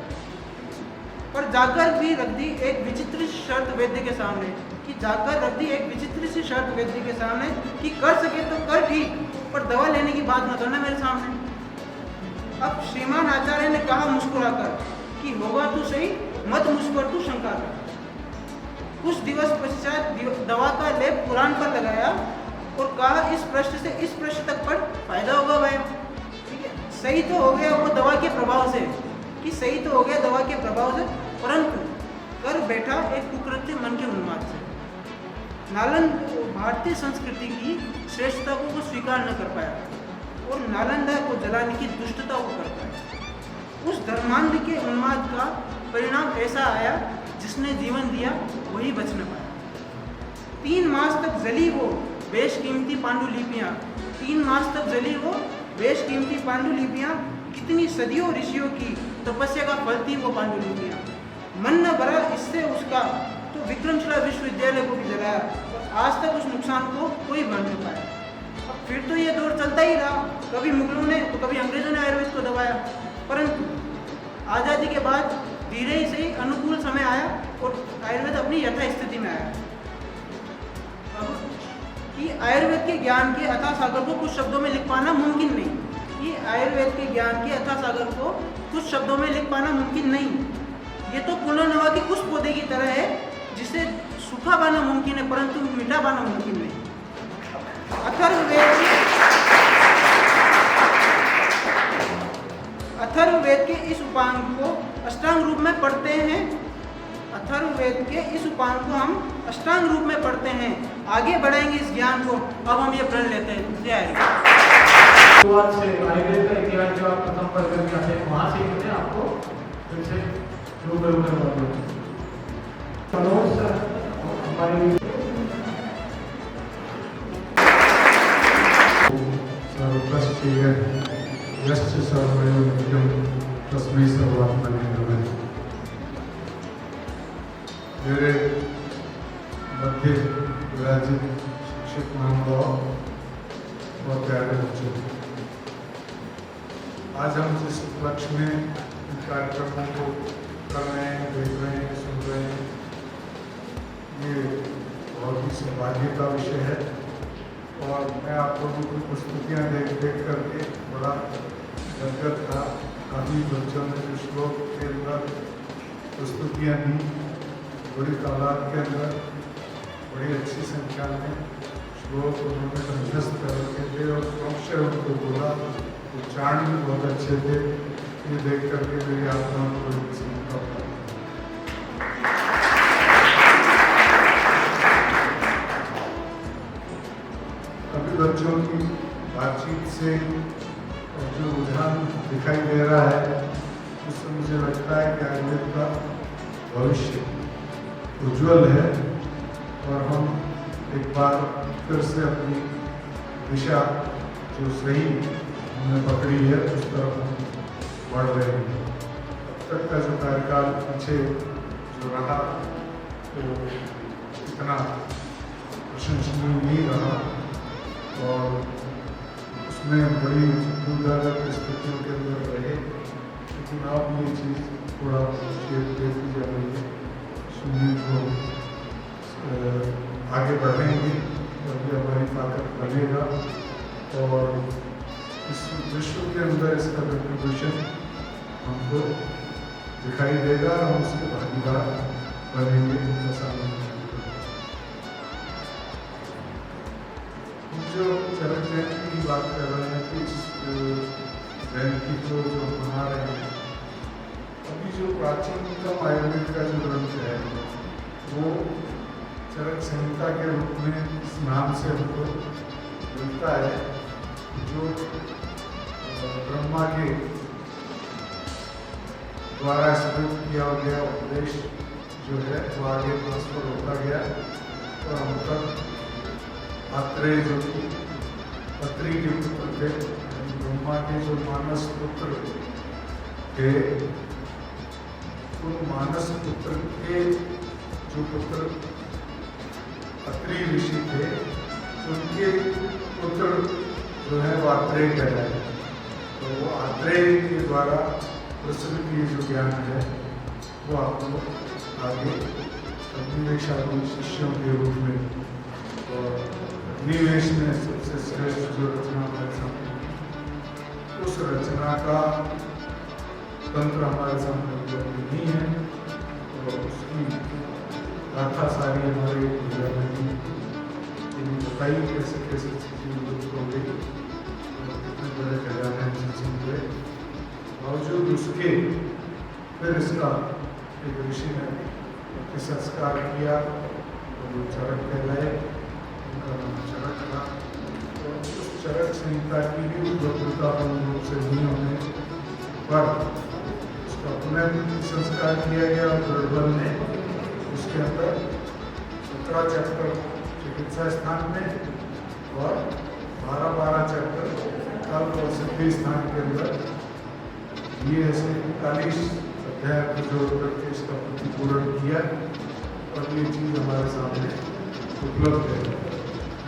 पर जाकर भी रख दी एक विचित्र शर्त वैद्य के सामने, कि जाकर रख दी एक विचित्र सी शर्त वैद्य के सामने कि कर सके तो कर ठीक, पर दवा लेने की बात न करना मेरे सामने। अब श्रीमान आचार्य ने कहा मुस्कुराकर कि होगा तू सही, मत मुझ पर तू शंका कर। कुछ दिवस पश्चात दवा का लेप पुराण पर लगाया और कहा इस पृष्ठ से इस पृष्ठ तक पढ़, फायदा होगा भाई। ठीक है, सही तो हो गया वो दवा के प्रभाव से, कि सही तो हो गया दवा के प्रभाव से, परंतु कर बैठा एक कुकृत्य मन के उन्माद से। नालंदा भारतीय संस्कृति की श्रेष्ठता को वो स्वीकार न कर पाया और नालंदा को जलाने की दुष्टता को कर पाया। उस धर्मांध के उन्माद का परिणाम ऐसा आया, जिसने जीवन दिया वही बच न पाया। 3 मास तक जली वो बेशकीमती पांडुलिपियाँ, 3 मास तक जली वो बेशकीमती पांडुलिपियाँ, कितनी सदियों ऋषियों की तपस्या का फल थी वो पांडुलिपियाँ। मन न भरा इससे उसका तो विक्रमशिला विश्वविद्यालय को भी जलाया और आज तक उस नुकसान को कोई भर नहीं पाया। अब फिर तो ये दौर चलता ही रहा, कभी मुगलों ने तो कभी अंग्रेजों ने आयुर्वेद को दबाया, परंतु आज़ादी के बाद धीरे ही सही अनुकूल समय आया और आयुर्वेद अपनी यथा स्थिति में आया। अब कि आयुर्वेद के ज्ञान के अथाह सागर को कुछ शब्दों में लिख पाना मुमकिन नहीं, कि आयुर्वेद के ज्ञान के अथाह सागर को कुछ शब्दों में लिख पाना मुमकिन नहीं। ये तो पुनर्नवा के उस पौधे की तरह है जिसे सूखा पाना मुमकिन है परंतु मीठा पाना मुमकिन नहीं। अथर्ववेद के इस उपांग को अष्टांग रूप में पढ़ते हैं। अथर्ववेद के इस उपांग को हम अष्टांग रूप में पढ़ते हैं। आगे बढ़ाएंगे इस ज्ञान को। अब हम ये प्रण लेते हैं। जय शुरुआत से आयुर्वेद का इतिहास जो आप प्रथम पढ़ कर जाते हैं वहाँ से कहते हैं आपको फिर से रूबरू करवाते हैं। हमारी यश्च सर्वयो नित्यं तस्मै सर्वात्मने नमः। मेरे मध्य विराजित शिक्षक महानुभाव और प्यारे बच्चों, आज हम जिस उपलक्ष्य में इन कार्यक्रमों को कर रहे हैं, देख रहे हैं, सुन रहे हैं, ये बहुत ही सौभाग्य का विषय है। और मैं आप लोगों की प्रस्तुतियाँ देख करके बड़ा गदगद था। काफ़ी बच्चों ने जो श्लोक के अंदर प्रस्तुतियाँ दी, बड़ी तादाद के अंदर बड़ी अच्छी संख्या में श्लोक उन्होंने कंठस्थ करके थे और अक्षर उनको बोला, उच्चारण भी बहुत अच्छे थे। ये देख करके मेरी आत्मा को बड़ी प्रसन्नता हुई। इससे जो रुझान दिखाई दे रहा है उससे मुझे लगता है कि आयुर्वेद का भविष्य उज्जवल है और हम एक बार फिर से अपनी दिशा जो सही हमने पकड़ी है उस तरफ हम बढ़ रहे हैं। अब तक का जो कार्यकाल पीछे जो रहा तो इतना प्रशंसनीय नहीं रहा और उसमें बड़ी दुर्दारक स्थितियों के अंदर रहे, लेकिन अब ये चीज़ थोड़ा देखी जा रही है। सुनील को आगे बढ़ेंगे तभी हमारी ताकत बढ़ेगा और इस विश्व के अंदर इसका कंट्रीब्यूशन हमको दिखाई देगा और हम उसके भागीदार बनेंगे। हम जो चरक जयंती की बात कर रहे हैं कि इस जयंती को जो मना रहे हैं, अभी जो प्राचीनतम आयुर्वेद का जो ग्रंथ है वो चरक संहिता के रूप में इस नाम से हमको मिलता है, जो ब्रह्मा के द्वारा स्वीकृत किया गया उपदेश जो है वो आगे ट्रांसफर होता गया और हम तक आत्रेय जो कि अत्रि के पुत्र थे, ब्रह्मा के जो मानस पुत्र थे, उन मानस पुत्र के जो पुत्र अत्रि ऋषि थे उनके पुत्र जो है वो आत्रेय कहलाए। तो वो आत्रेय के द्वारा प्रचलित ये जो ज्ञान है वो आप लोग आगे निवेशाधीन शिष्यों के रूप में और निवेश में सबसे श्रेष्ठ जो रचना हमारे सामने, उस रचना का तंत्र हमारे सामने उपलब्ध नहीं है और उसकी गाथा सारी हमारे बताइए कैसे कैसे चीज़ें उपलब्ध हो गई और कितने बड़े खजाने हैं हुए। बावजूद उसके फिर इसका एक ऋषि ने संस्कार किया और वो चरक कहलाए, उनका नाम चरक था। और उस चरक संहिता की भी उपलब्धता पूर्ण रूप से नहीं होने पर उसका पुनः संस्कार किया गया और गढ़बल ने उसके अंदर 17 चैप्टर चिकित्सा स्थान में और 12 चैप्टर कल्प और सिद्धि स्थान के अंदर ये ऐसे 41 अध्याय को जोड़ करके इसका प्रतिपूरण किया और ये चीज़ हमारे सामने उपलब्ध है।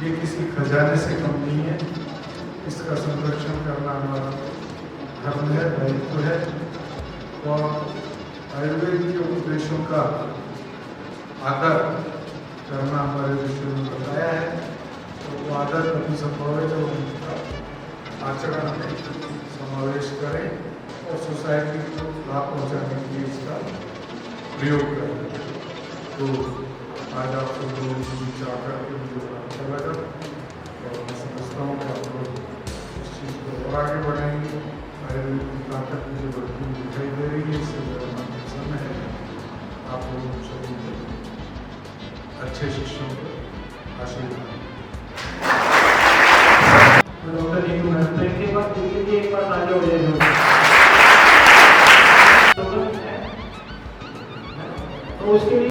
ये किसी खजाने से कम नहीं है, इसका संरक्षण करना हमारा धर्म है, दायित्व है और आयुर्वेद के उपदेशों का आदर करना हमारे विषय में बताया है। तो वो आदर तभी संभव है जब उनका आचरण में समावेश करें और सोसाइटी को लाभ पहुँचाने के लिए इसका प्रयोग करें। तो आज आप सब लोगों के बीच आकर के मुझे बड़ा अच्छा लगा और मैं समझता हूँ कि आप लोग इस चीज़ को और आगे बढ़ाएंगे। आयुर्वेद की ताकत मुझे बढ़ती हुई दिखाई दे रही है, इससे मेरा मन प्रसन्न है। आप लोगों सभी अच्छे शिष्यों को आशीर्वाद। डॉक्टर जी को तो इनके पास उनके लिए एक बार ताजा हो जाए तो उसके लिए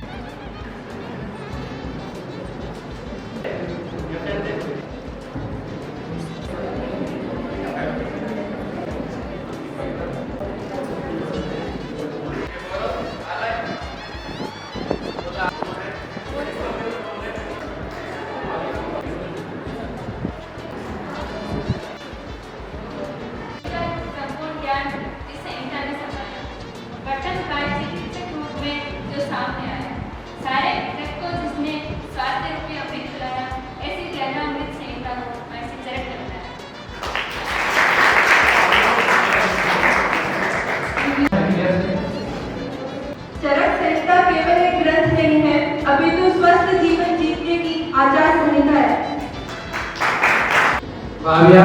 भाविया